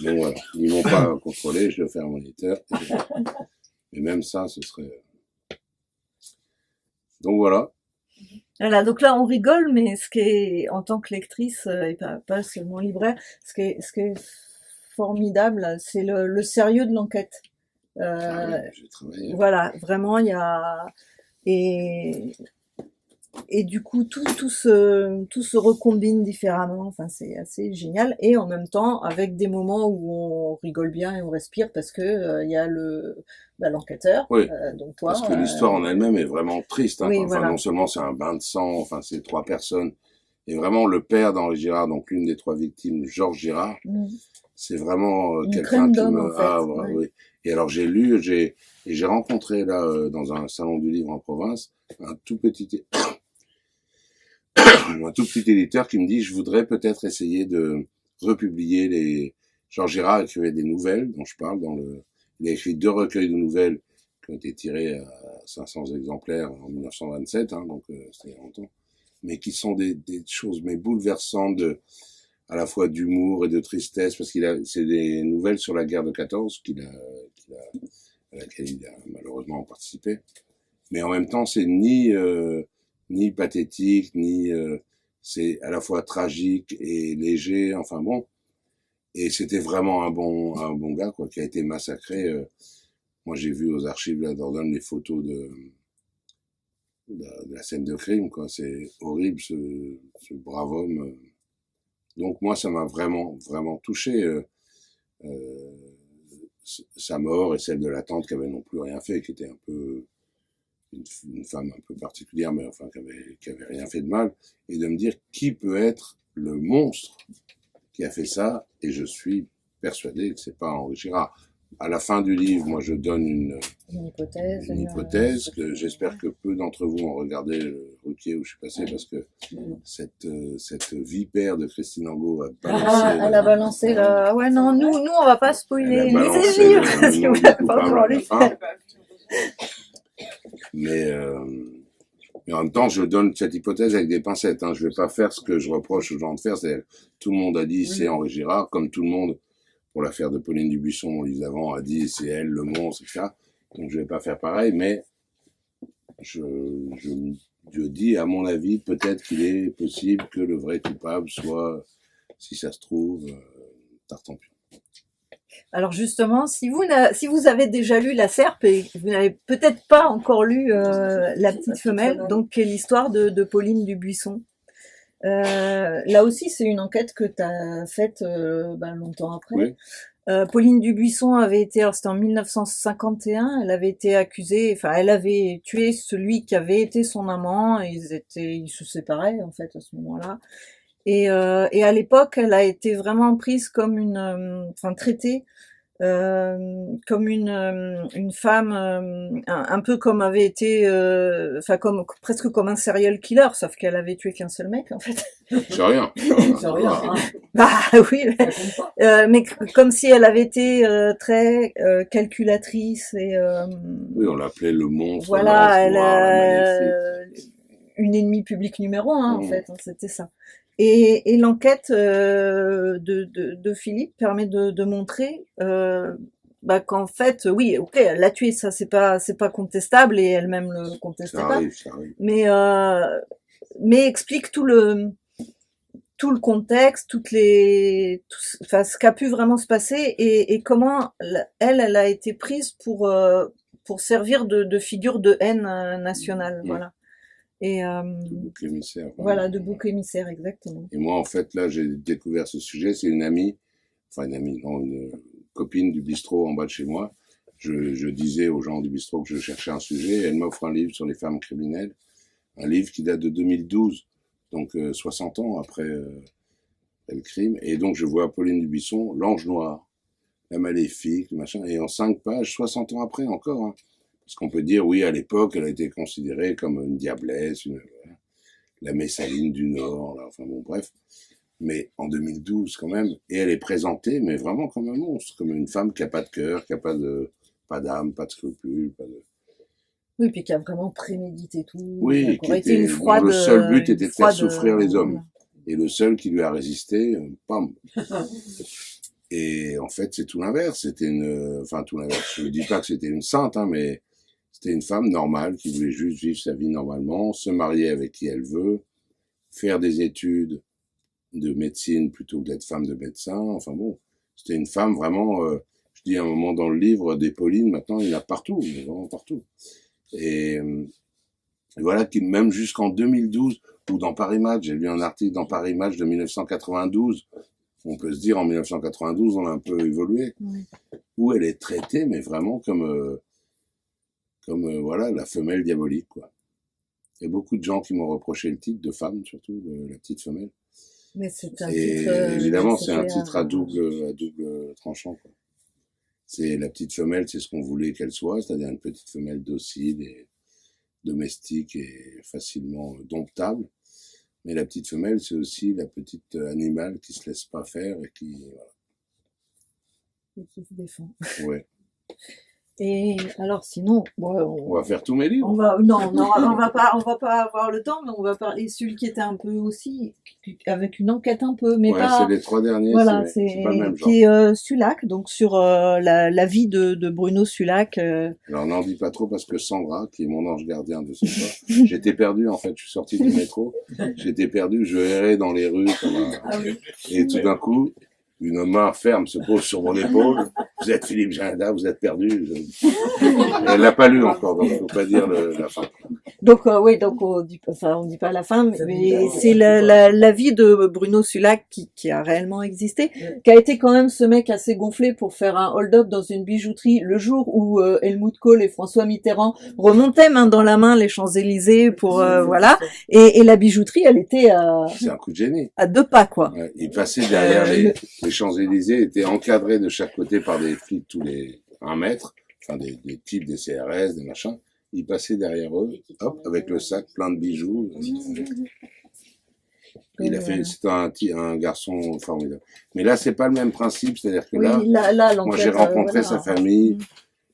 Donc voilà, ils m'ont pas contrôlé, je le fais à mon éditeur. Et même ça, ce serait... Donc voilà. Voilà, donc là on rigole, mais ce qui est, en tant que lectrice, et pas seulement libraire, ce qui est formidable, c'est le sérieux de l'enquête. J'ai travaillé. Voilà, vraiment, il y a... Et du coup, tout se recombine différemment. Enfin, c'est assez génial. Et en même temps, avec des moments où on rigole bien et on respire parce que il y a l'enquêteur. Oui. Donc toi. Parce que l'histoire en elle-même est vraiment triste. Hein, oui, enfin, voilà. Non seulement c'est un bain de sang, enfin c'est 3 personnes. Et vraiment le père d'Henri Girard, donc l'une des 3 victimes, Georges Girard, c'est vraiment quelqu'un qui me. En fait. Ah, voilà, oui. Et alors j'ai lu, j'ai rencontré là dans un salon du livre en province un tout petit éditeur qui me dit, je voudrais peut-être essayer de republier les... Georges Girard écrivait des nouvelles dont je parle il a écrit 2 recueils de nouvelles qui ont été tirés à 500 exemplaires en 1927, hein, donc c'était il y a longtemps, mais qui sont des choses mais bouleversantes à la fois d'humour et de tristesse, parce c'est des nouvelles sur la guerre de 14 à laquelle il a malheureusement participé. Mais en même temps, c'est ni pathétique, c'est à la fois tragique et léger, enfin bon. Et c'était vraiment un bon gars, quoi, qui a été massacré. Moi, j'ai vu aux archives de la Dordogne les photos de la scène de crime, quoi. C'est horrible, ce brave homme. Donc moi, ça m'a vraiment, vraiment touché. Sa mort et celle de la tante qui avait non plus rien fait, qui était un peu une femme un peu particulière, mais enfin qui avait rien fait de mal, et de me dire qui peut être le monstre qui a fait ça, et je suis persuadé que c'est pas Henri Girard. À la fin du livre, moi je donne une hypothèse que j'espère que peu d'entre vous ont regardé le Ruquier où je suis passé, parce que cette vipère de Christine Angot a balancé. Elle a balancé là. Ouais, non, nous on va pas spoiler. Lisez-y, parce que vous n'avez pas encore lu. Mais en même temps, je donne cette hypothèse avec des pincettes. Hein. Je vais pas faire ce que je reproche aux gens de faire. C'est tout le monde a dit c'est Henri Girard, comme tout le monde pour l'affaire de Pauline Dubuisson, mon livre d'avant, a dit c'est elle le monstre, etc. Donc je vais pas faire pareil, mais je dis à mon avis peut-être qu'il est possible que le vrai coupable soit, si ça se trouve, Tartampion. Alors justement, si vous avez déjà lu La Serpe et vous n'avez peut-être pas encore lu La Petite Femelle, donc qui est l'histoire de Pauline Dubuisson. Là aussi, c'est une enquête que tu as faite longtemps après. Oui. Pauline Dubuisson c'était en 1951, elle avait été accusée, enfin elle avait tué celui qui avait été son amant, et ils se séparaient en fait à ce moment-là. Et à l'époque, elle a été vraiment prise comme traitée comme une femme, un peu comme avait été, presque comme un serial killer, sauf qu'elle avait tué qu'un seul mec en fait. C'est rien. C'est rien, hein. Bah oui, mais comme si elle avait été très calculatrice et. Oui, on l'appelait le monstre. Voilà, une ennemie publique numéro 1, en fait, hein, c'était ça. Et l'enquête de Philippe permet de montrer qu'en fait, oui, ok, elle l'a tué, ça c'est pas contestable et elle-même le contestait Ça pas. arrive. Mais explique tout le contexte, ce qu'a pu vraiment se passer et comment elle a été prise pour servir de figure de haine nationale, voilà. Et de bouc émissaire. Voilà, de bouc émissaire, exactement. Et moi, en fait, là, j'ai découvert ce sujet. C'est une copine du bistrot en bas de chez moi. Je disais aux gens du bistrot que je cherchais un sujet. Elle m'offre un livre sur les femmes criminelles, un livre qui date de 2012, donc 60 ans après le crime. Et donc, je vois Pauline Dubuisson, l'ange noir, la maléfique, le machin, et en 5 pages, 60 ans après encore. Hein. Parce qu'on peut dire, oui, à l'époque, elle a été considérée comme une diablesse, la Messaline du Nord, là, enfin bon, bref. Mais en 2012, quand même, et elle est présentée, mais vraiment comme un monstre, comme une femme qui a pas de cœur, qui a pas d'âme, pas de scrupules, pas de... Oui, puis qui a vraiment prémédité tout. Oui, le seul but était de faire souffrir les hommes. Voilà. Et le seul qui lui a résisté, pam. Et en fait, c'est tout l'inverse. C'était tout l'inverse. Je ne dis pas que c'était une sainte, hein, mais c'était une femme normale qui voulait juste vivre sa vie normalement, se marier avec qui elle veut, faire des études de médecine plutôt que d'être femme de médecin. Enfin bon, c'était une femme vraiment, je dis à un moment dans le livre, des Paulines, maintenant il y en a partout, il y en a vraiment partout. Et voilà, qui même jusqu'en 2012, ou dans Paris Match, j'ai lu un article dans Paris Match de 1992, on peut se dire en 1992 on a un peu évolué, Oui. où elle est traitée, mais vraiment comme voilà, la femelle diabolique, quoi. Il y a beaucoup de gens qui m'ont reproché le titre, de femme surtout, la petite femelle. Mais c'est un Et titre. évidemment, c'est un titre à double tranchant, quoi. C'est la petite femelle, c'est ce qu'on voulait qu'elle soit, c'est-à-dire une petite femelle docile et domestique et facilement domptable. Mais la petite femelle, c'est aussi la petite animale qui se laisse pas faire et qui, Et qui se défend. voilà. Ouais. Et alors, sinon, bon, On va faire tous mes livres. on va pas avoir le temps, mais on va parler celui qui était un peu aussi avec une enquête un peu, mais Ouais, pas. c'est les 3 derniers, Voilà, c'est pas le même genre. qui est Sulac, donc sur la vie de Bruno Sulac. Alors n'en dis pas trop parce que Sandra, qui est mon ange gardien de ce soir, j'étais perdu en fait, je suis sorti du métro, j'étais perdu, je errais dans les rues comme oui. et tout d'un coup, une main ferme se pose sur mon épaule. Vous êtes Philippe Jalada, vous êtes perdu. Elle l'a pas lu encore, donc faut pas dire la fin. Donc oui, donc on dit pas la fin, mais c'est la vie de Bruno Sulac qui a réellement existé, qui a été quand même ce mec assez gonflé pour faire un hold-up dans une bijouterie le jour où Helmut Kohl et François Mitterrand remontaient main dans la main les Champs-Élysées pour voilà, et la bijouterie elle était C'est un coup de génie. à 2 pas quoi. Ouais, il passait derrière les Champs-Élysées, était encadré de chaque côté par des flics tous les 1 mètre, enfin des types, des CRS, des machins. Il passait derrière eux, hop, avec le sac plein de bijoux. Il a fait, c'est un garçon formidable. Mais là, c'est pas le même principe, c'est-à-dire que Oui, là, moi j'ai rencontré voilà. sa famille,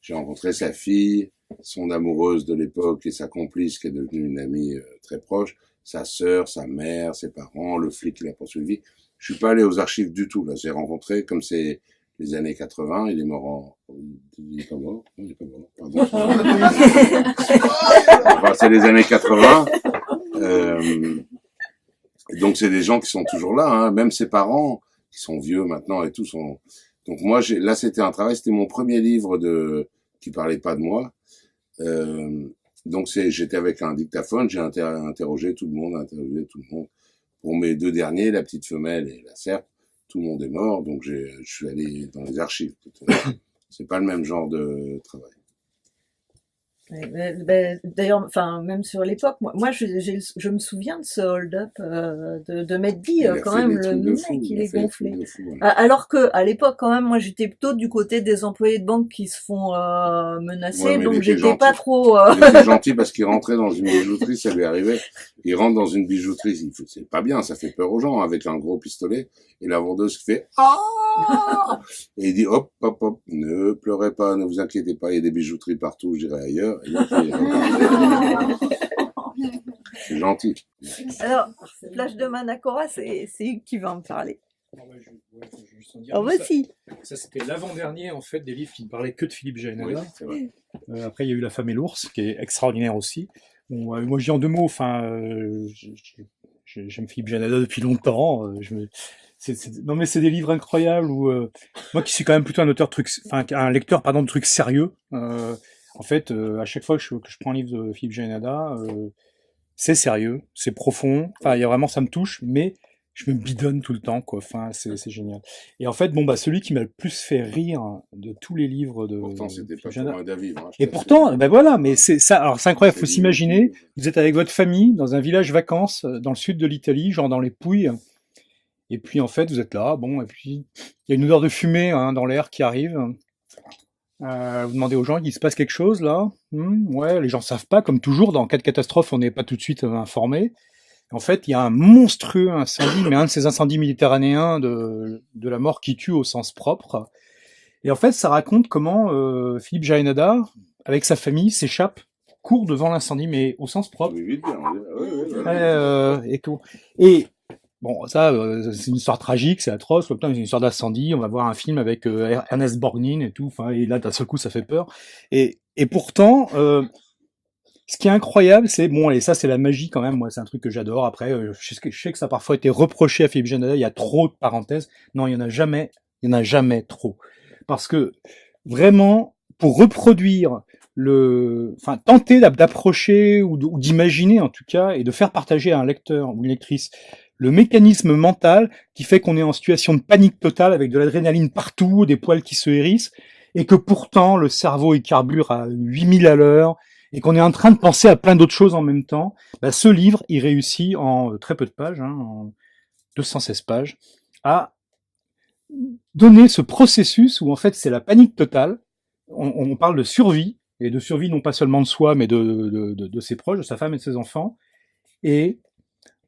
j'ai rencontré sa fille, son amoureuse de l'époque et sa complice qui est devenue une amie très proche, sa sœur, sa mère, ses parents, le flic qui l'a poursuivi. Je suis pas allé aux archives du tout, là. J'ai rencontré, comme c'est les années 80, il est mort il est pas mort? Non, il est pas mort. Pardon. Enfin, c'est les années 80. Donc c'est des gens qui sont toujours là, hein. Même ses parents, qui sont vieux maintenant et tout, sont... Donc moi, là c'était un travail, c'était mon premier livre qui parlait pas de moi. Donc j'étais avec un dictaphone, j'ai interrogé tout le monde. Pour mes 2 derniers, La Petite Femelle et La Serpe, tout le monde est mort, donc je suis allé dans les archives. C'est pas le même genre de travail. D'ailleurs, enfin, même sur l'époque, moi, je me souviens de ce hold-up de Medby, quand même, le mec, il est gonflé. Alors que, à l'époque, quand même, moi, j'étais plutôt du côté des employés de banque qui se font menacer, donc j'étais pas trop. Il était gentil parce qu'il rentrait dans une bijouterie, ça lui arrivait. Il rentre dans une bijouterie, c'est pas bien, ça fait peur aux gens, avec un gros pistolet, et la vendeuse fait ah, et il dit hop, hop, hop, ne pleurez pas, ne vous inquiétez pas, il y a des bijouteries partout, j'irai ailleurs. Et là, C'est gentil. Alors, Plage de Manacora, c'est Hugues qui va en parler. Ah ouais, je vais juste en dire Oh, deux. vas-y. Ça, c'était l'avant-dernier en fait des livres qui ne parlaient que de Philippe Oui, Jaénada. c'est vrai. Après, il y a eu La Femme et l'ours, qui est extraordinaire aussi. Bon, moi, je dis en deux mots. Enfin, j'aime Philippe Jaénada depuis longtemps. Non, mais c'est des livres incroyables où moi, qui suis quand même plutôt un auteur de trucs, enfin, un lecteur, pardon, de trucs sérieux. En fait, à chaque fois que je prends un livre de Philippe Jaénada, c'est sérieux, c'est profond. Enfin, il y a vraiment, ça me touche, mais je me bidonne tout le temps, quoi. Enfin, c'est génial. Et en fait, bon, bah, celui qui m'a le plus fait rire de tous les livres de Pourtant, c'était pas Philippe Jaénada. commun à vivre. Hein, Et pourtant, ben voilà, mais c'est ça. Alors, c'est incroyable. Faut s'imaginer, vous êtes avec votre famille dans un village vacances dans le sud de l'Italie, genre dans les Pouilles. Et puis, en fait, vous êtes là, bon, et puis, il y a une odeur de fumée dans l'air qui arrive. Vous demandez aux gens, il se passe quelque chose là? Ouais, les gens savent pas, comme toujours, dans cas de catastrophe, on n'est pas tout de suite informé. En fait, il y a un monstrueux incendie, mais un de ces incendies méditerranéens de la mort qui tue au sens propre. Et en fait, ça raconte comment Philippe Jaénada, avec sa famille, s'échappe, court devant l'incendie, mais au sens propre. Oui, vite, voilà. Et bon, ça, c'est une histoire tragique, c'est atroce. C'est une histoire d'incendie. On va voir un film avec Ernest Borgnine et tout. Enfin, et là, d'un seul coup, ça fait peur. Et pourtant, ce qui est incroyable, c'est bon, et ça, c'est la magie quand même. Moi, c'est un truc que j'adore. Après, je sais que ça a parfois été reproché à Philippe Jaénada. Il y a trop de parenthèses. Non, il y en a jamais trop. Parce que vraiment, pour reproduire tenter d'approcher ou d'imaginer en tout cas, et de faire partager à un lecteur ou une lectrice le mécanisme mental qui fait qu'on est en situation de panique totale avec de l'adrénaline partout, des poils qui se hérissent, et que pourtant le cerveau il carbure à 8000 à l'heure, et qu'on est en train de penser à plein d'autres choses en même temps, bah, ce livre, il réussit en très peu de pages, en 216 pages, à donner ce processus où en fait c'est la panique totale. On parle de survie, et de survie non pas seulement de soi, mais de ses proches, de sa femme et de ses enfants. Et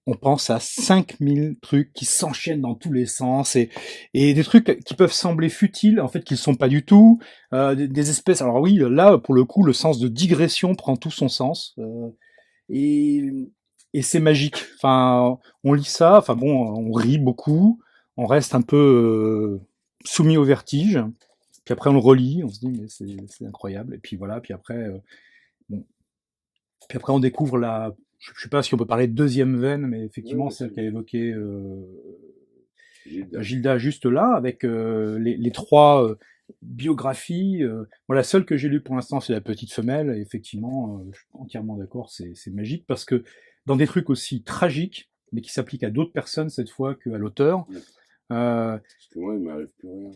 on pense à 5000 trucs qui s'enchaînent dans tous les sens, et des trucs qui peuvent sembler futiles, en fait, qu'ils ne sont pas du tout. Des espèces... Alors oui, là, pour le coup, le sens de digression prend tout son sens. Et c'est magique. Enfin, on lit ça, enfin bon, on rit beaucoup, on reste un peu soumis au vertige. Puis après, on le relit, on se dit, mais c'est incroyable. Et puis voilà, puis après, bon. Puis après, on découvre je sais pas si on peut parler de deuxième veine, mais effectivement, Oui, celle qu'a évoquée Gilda. Gilda juste là, avec les trois biographies. Moi, la seule que j'ai lue pour l'instant, c'est La Petite Femelle. Et effectivement, je suis entièrement d'accord, c'est magique, parce que dans des trucs aussi tragiques, mais qui s'appliquent à d'autres personnes cette fois qu'à l'auteur. Parce que moi, il m'arrive plus rien.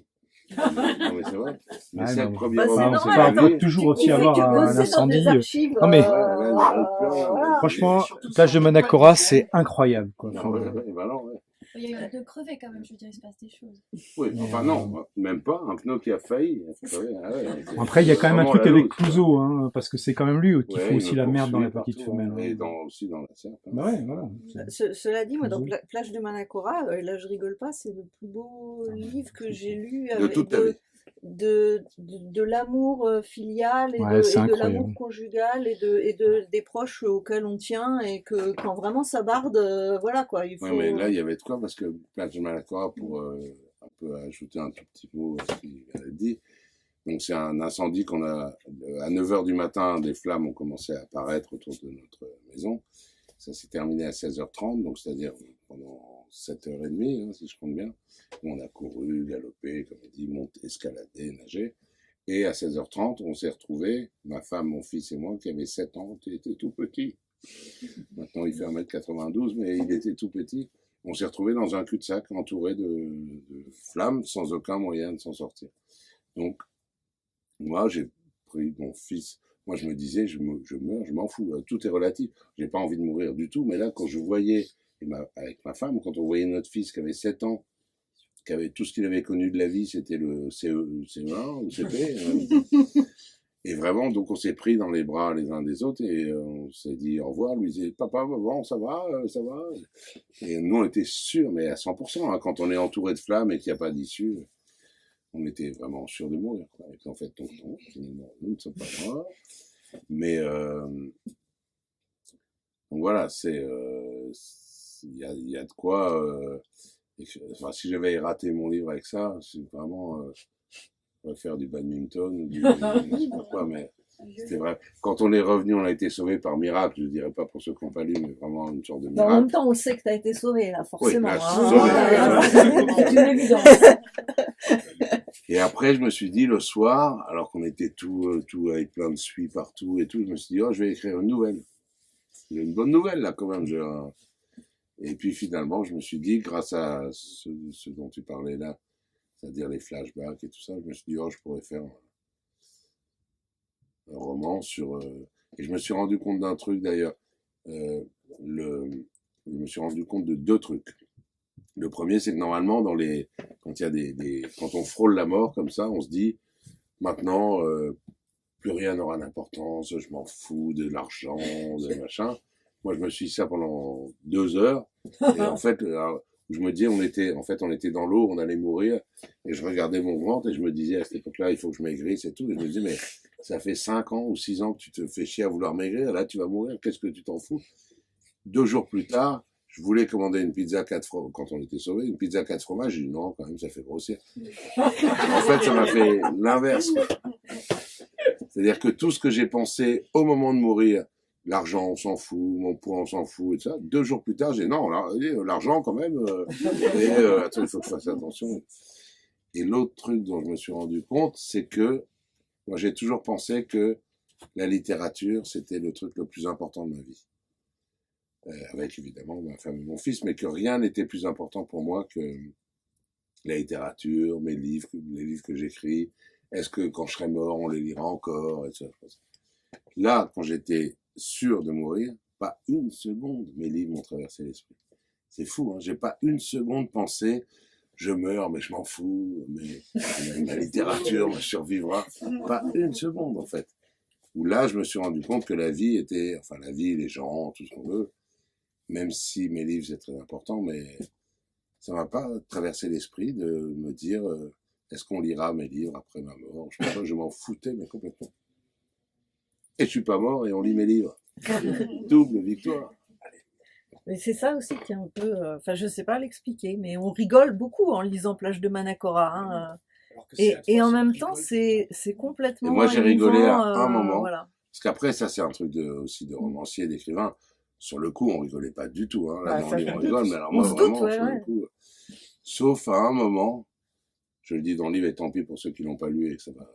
Non, mais c'est vrai. Mais Ouais, c'est non, le premier bah, c'est roman, normal, c'est attends, arrivé. peut toujours Tu aussi pouvais avoir que un bosser dans incendie. des archives. Non, mais Ouais, là, il m'arrive plus rien. voilà. franchement, surtout Plage de sur Manacora, le c'est incroyable, quoi. Non, ouais, bah non, ouais. Il y a eu deux crevés quand même, je veux dire, il se passe des choses. Oui, enfin non, même pas. Un pneu qui a failli. Ah ouais, Après, il y a quand même un vraiment truc la avec loose, quoi. Clouseau, hein, parce que c'est quand même lui qui Ouais, fout il aussi me la merde dans La poursuit Petite partout, Femelle. hein, Hein. et aussi dans la serpe. Hein. Bah ouais, voilà. Cela dit, moi, dans Clouseau. Plage de Manacora, là, je rigole pas, c'est le plus beau livre que j'ai lu De toute ta vie. de l'amour filial et Ouais, c'est et de incroyable. l'amour conjugal des proches auxquels on tient, et que quand vraiment ça barde, voilà quoi, il faut. Ouais, mais là, il y avait de quoi, parce que Plage de Manacora, pour un peu ajouter un tout petit mot à ce qu'il avait dit, donc c'est un incendie qu'on a, à 9h du matin, des flammes ont commencé à apparaître autour de notre maison. Ça s'est terminé à 16h30, donc c'est-à-dire pendant 7h30, hein, si je compte bien. On a couru, galopé, comme il dit, monté, escaladé, nagé. Et à 16h30, on s'est retrouvés, ma femme, mon fils et moi, qui avait 7 ans, qui était tout petit. Maintenant, il fait 1m92, mais il était tout petit. On s'est retrouvés dans un cul-de-sac entouré de flammes, sans aucun moyen de s'en sortir. Donc, moi, j'ai pris mon fils. Moi, je me disais, je meurs, je m'en fous. Tout est relatif. J'ai pas envie de mourir du tout. Mais là, quand je voyais, avec ma femme, quand on voyait notre fils qui avait 7 ans, qui avait tout ce qu'il avait connu de la vie, c'était le CE1 ou CP. Et vraiment, donc on s'est pris dans les bras les uns des autres et on s'est dit au revoir. Lui disait, papa, maman, ça va, ça va. Et nous, on était sûrs, mais à 100%, hein, quand on est entouré de flammes et qu'il n'y a pas d'issue, on était vraiment sûrs de mourir. Quoi. Et puis en fait, non, finalement, nous ne sommes pas morts. Mais Donc voilà, il y a de quoi, enfin, si j'avais raté mon livre avec ça, c'est vraiment, on va faire du badminton ou je sais pas quoi, mais c'était vrai. Quand on est revenu, on a été sauvé par miracle, je dirais pas pour ceux qui n'ont pas lu, mais vraiment une sorte de En même miracle. temps, on sait que tu as été sauvé, là, forcément. là, hein. sauvé. C'est une évidence. Et après, je me suis dit, le soir, alors qu'on était tout avec plein de suie partout et tout, je me suis dit, oh, je vais écrire une nouvelle. Une bonne nouvelle, là, quand même. Et puis, finalement, je me suis dit, grâce à ce dont tu parlais là, c'est-à-dire les flashbacks et tout ça, je me suis dit, oh, je pourrais faire un roman sur... Et je me suis rendu compte d'un truc, d'ailleurs. Je me suis rendu compte de 2 trucs. Le premier, c'est que normalement, quand il y a quand on frôle la mort comme ça, on se dit, maintenant, plus rien n'aura d'importance, je m'en fous de l'argent, de machin. Moi, je me suis dit ça pendant 2 heures. Et en fait, je me disais, on était dans l'eau, on allait mourir. Et je regardais mon ventre et je me disais, à cette époque-là, il faut que je maigrisse et tout. Et je me disais, mais ça fait 5 ans ou 6 ans que tu te fais chier à vouloir maigrir. Là, tu vas mourir. Qu'est-ce que tu t'en fous? 2 jours plus tard, je voulais commander une pizza 4 fromages, quand on était sauvés, une pizza 4 fromages, j'ai dit non, quand même, ça fait grossir. En fait, ça m'a fait l'inverse. C'est-à-dire que tout ce que j'ai pensé au moment de mourir, l'argent, on s'en fout, mon poids, on s'en fout, et tout ça, 2 jours plus tard, j'ai dit non, l'argent quand même, attends, il faut que je fasse attention. Et l'autre truc dont je me suis rendu compte, c'est que moi, j'ai toujours pensé que la littérature, c'était le truc le plus important de ma vie. Avec évidemment ma femme et mon fils, mais que rien n'était plus important pour moi que la littérature, mes livres, les livres que j'écris. Est-ce que quand je serai mort, on les lira encore, etc. Là, quand j'étais sûr de mourir, pas une seconde, mes livres m'ont traversé l'esprit. C'est fou, hein, j'ai pas une seconde pensé, je meurs, mais je m'en fous, mais la littérature me survivra. Pas une seconde, en fait. Où là, je me suis rendu compte que la vie était, enfin la vie, les gens, tout ce qu'on veut, même si mes livres c'est très important, mais ça m'a pas traversé l'esprit de me dire est-ce qu'on lira mes livres après ma mort. Je m'en foutais, mais complètement. Et je suis pas mort et on lit mes livres. Double victoire. Mais c'est ça aussi qui est un peu... Enfin, je sais pas l'expliquer, mais on rigole beaucoup en lisant Plage de Manacora. Hein. Et en même temps, c'est complètement... Et moi, j'ai rigolé à un émouvant, moment. Voilà. Parce qu'après, ça, c'est un truc aussi de romancier, d'écrivain. Sur le coup, on rigolait pas du tout. Hein. Là, Bah, dans ça, le livre, je on me rigole, doute. mais alors On moi, se vraiment, doute, ouais, sur ouais. le coup. Sauf à un moment, je le dis dans le livre, et tant pis pour ceux qui l'ont pas lu et que ça va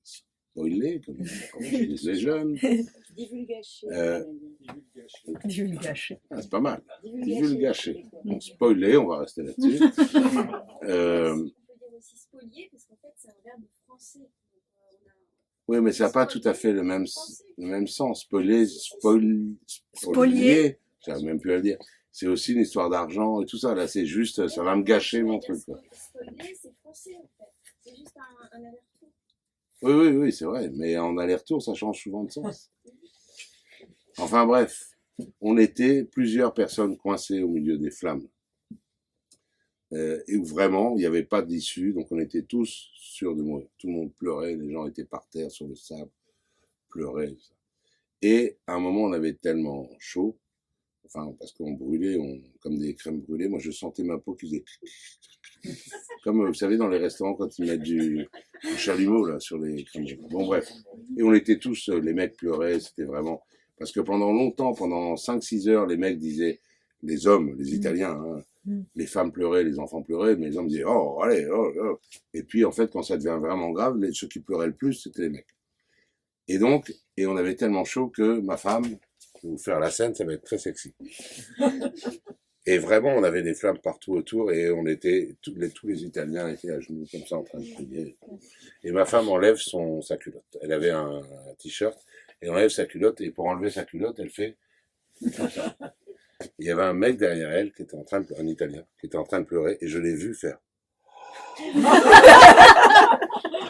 spoiler, comme disent les jeunes. Divulgation. Divulgation. Ah, c'est pas mal. Divulgation. Donc, spoiler, on va rester là-dessus. On peut dire aussi spolier, parce qu'en fait, c'est un verbe français. Oui, mais ça n'a pas tout à fait le même sens. Spolier. J'arrive même plus à le dire. C'est aussi une histoire d'argent et tout ça. Là, c'est juste, ça va me gâcher mon truc, quoi. Spolier, c'est français, en fait. C'est juste un aller-retour. Oui, c'est vrai. Mais en aller-retour, ça change souvent de sens. Enfin, bref. On était plusieurs personnes coincées au milieu des flammes. Et où vraiment, il n'y avait pas d'issue. Donc, on était tous sûrs de mourir. Tout le monde pleurait. Les gens étaient par terre sur le sable. Pleuraient. Tout ça. Et à un moment, on avait tellement chaud. Enfin, parce qu'on brûlait, comme des crèmes brûlées. Moi, je sentais ma peau qui faisait... Comme, vous savez, dans les restaurants, quand ils mettent du chalumeau, là, sur les crèmes brûlées. Bon, bref. Et on était tous... les mecs pleuraient. C'était vraiment... Parce que pendant longtemps, pendant 5-6 heures, les mecs disaient... Les hommes, les Italiens, hein, les femmes pleuraient, les enfants pleuraient, mais les hommes disaient « Oh, allez, oh, oh !» Et puis, en fait, quand ça devient vraiment grave, ceux qui pleuraient le plus, c'était les mecs. Et donc, on avait tellement chaud que ma femme... Je vais vous faire la scène, ça va être très sexy. Et vraiment, on avait des flammes partout autour et on était, tous les Italiens étaient à genoux comme ça en train de prier. Et ma femme enlève sa culotte. Elle avait un t-shirt et enlève sa culotte et pour enlever sa culotte, elle fait comme ça. Il y avait un mec derrière elle qui était un Italien, qui était en train de pleurer et je l'ai vu faire.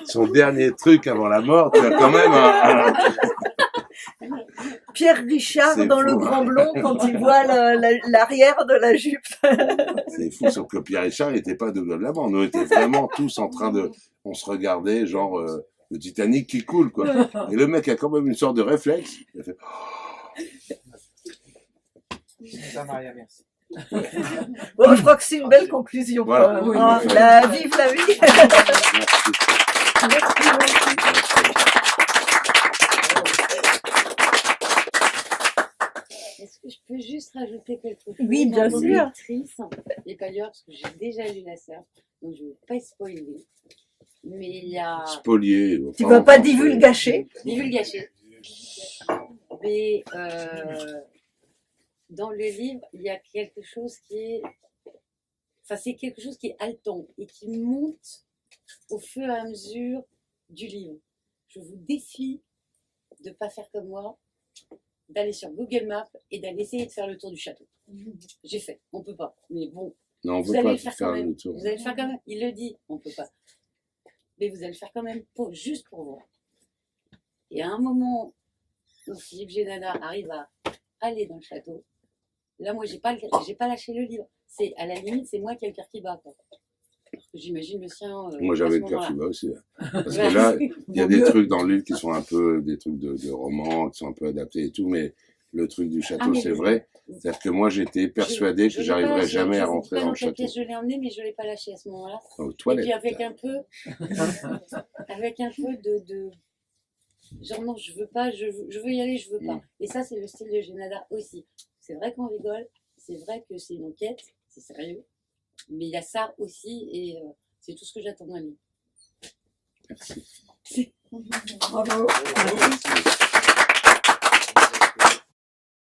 Son dernier truc avant la mort, tu as quand même Pierre Richard C'est dans fou. Le Grand Blond quand il voit l'arrière de la jupe. C'est fou, sauf que Pierre Richard n'était pas de la bande. On était vraiment tous en train de... On se regardait, genre, le Titanic qui coule, quoi. Et le mec a quand même une sorte de réflexe. Il a fait... Maria, merci. Bon, je crois que c'est une belle conclusion. Voilà. quand même. Oui, Ah, oui. vive la vie. Merci. Est-ce que je peux juste rajouter quelque chose? Oui, bien Dans sûr. Béatrice, et pas ailleurs, parce que j'ai déjà lu la sœur, donc je ne vais pas spoiler. Mais il y a Spolié. Tu vas pas divulgacher. divulgaché. Mais dans le livre, il y a quelque chose qui est. Enfin, c'est quelque chose qui est haletant et qui monte au fur et à mesure du livre. Je vous défie de ne pas faire comme moi, d'aller sur Google Maps et d'aller essayer de faire le tour du château. J'ai fait, on peut pas. Mais bon, Non, on vous veut allez pas le faire faire quand même. le tour. Vous allez le faire quand même. Il le dit, on peut pas. Mais vous allez le faire quand même juste pour voir. Et à un moment où Philippe Génada arrive à aller dans le château, là, moi, j'ai pas lâché le livre. C'est à la limite, c'est moi qui ai le cœur qui bat, quoi. Parce que j'imagine le sien. Moi, à j'avais ce le cœur moment-là. qui bat aussi. Parce que là, il y a des trucs dans le livre qui sont un peu des trucs de romans, qui sont un peu adaptés et tout, mais le truc du château, mais c'est le- vrai. C'est-à-dire que moi, j'étais persuadé que l'ai j'arriverais pas- jamais je à sais rentrer pas dans le quelle château. pièce je l'ai emmené, mais je l'ai pas lâché à ce moment-là. Aux Et toilettes. puis avec un peu de genre non, je veux pas, je veux y aller, je veux pas. Et ça, c'est le style de Génada aussi. C'est vrai qu'on rigole, c'est vrai que c'est une enquête, c'est sérieux, mais il y a ça aussi et c'est tout ce que j'attends d'un livre. Merci. Bravo. Merci.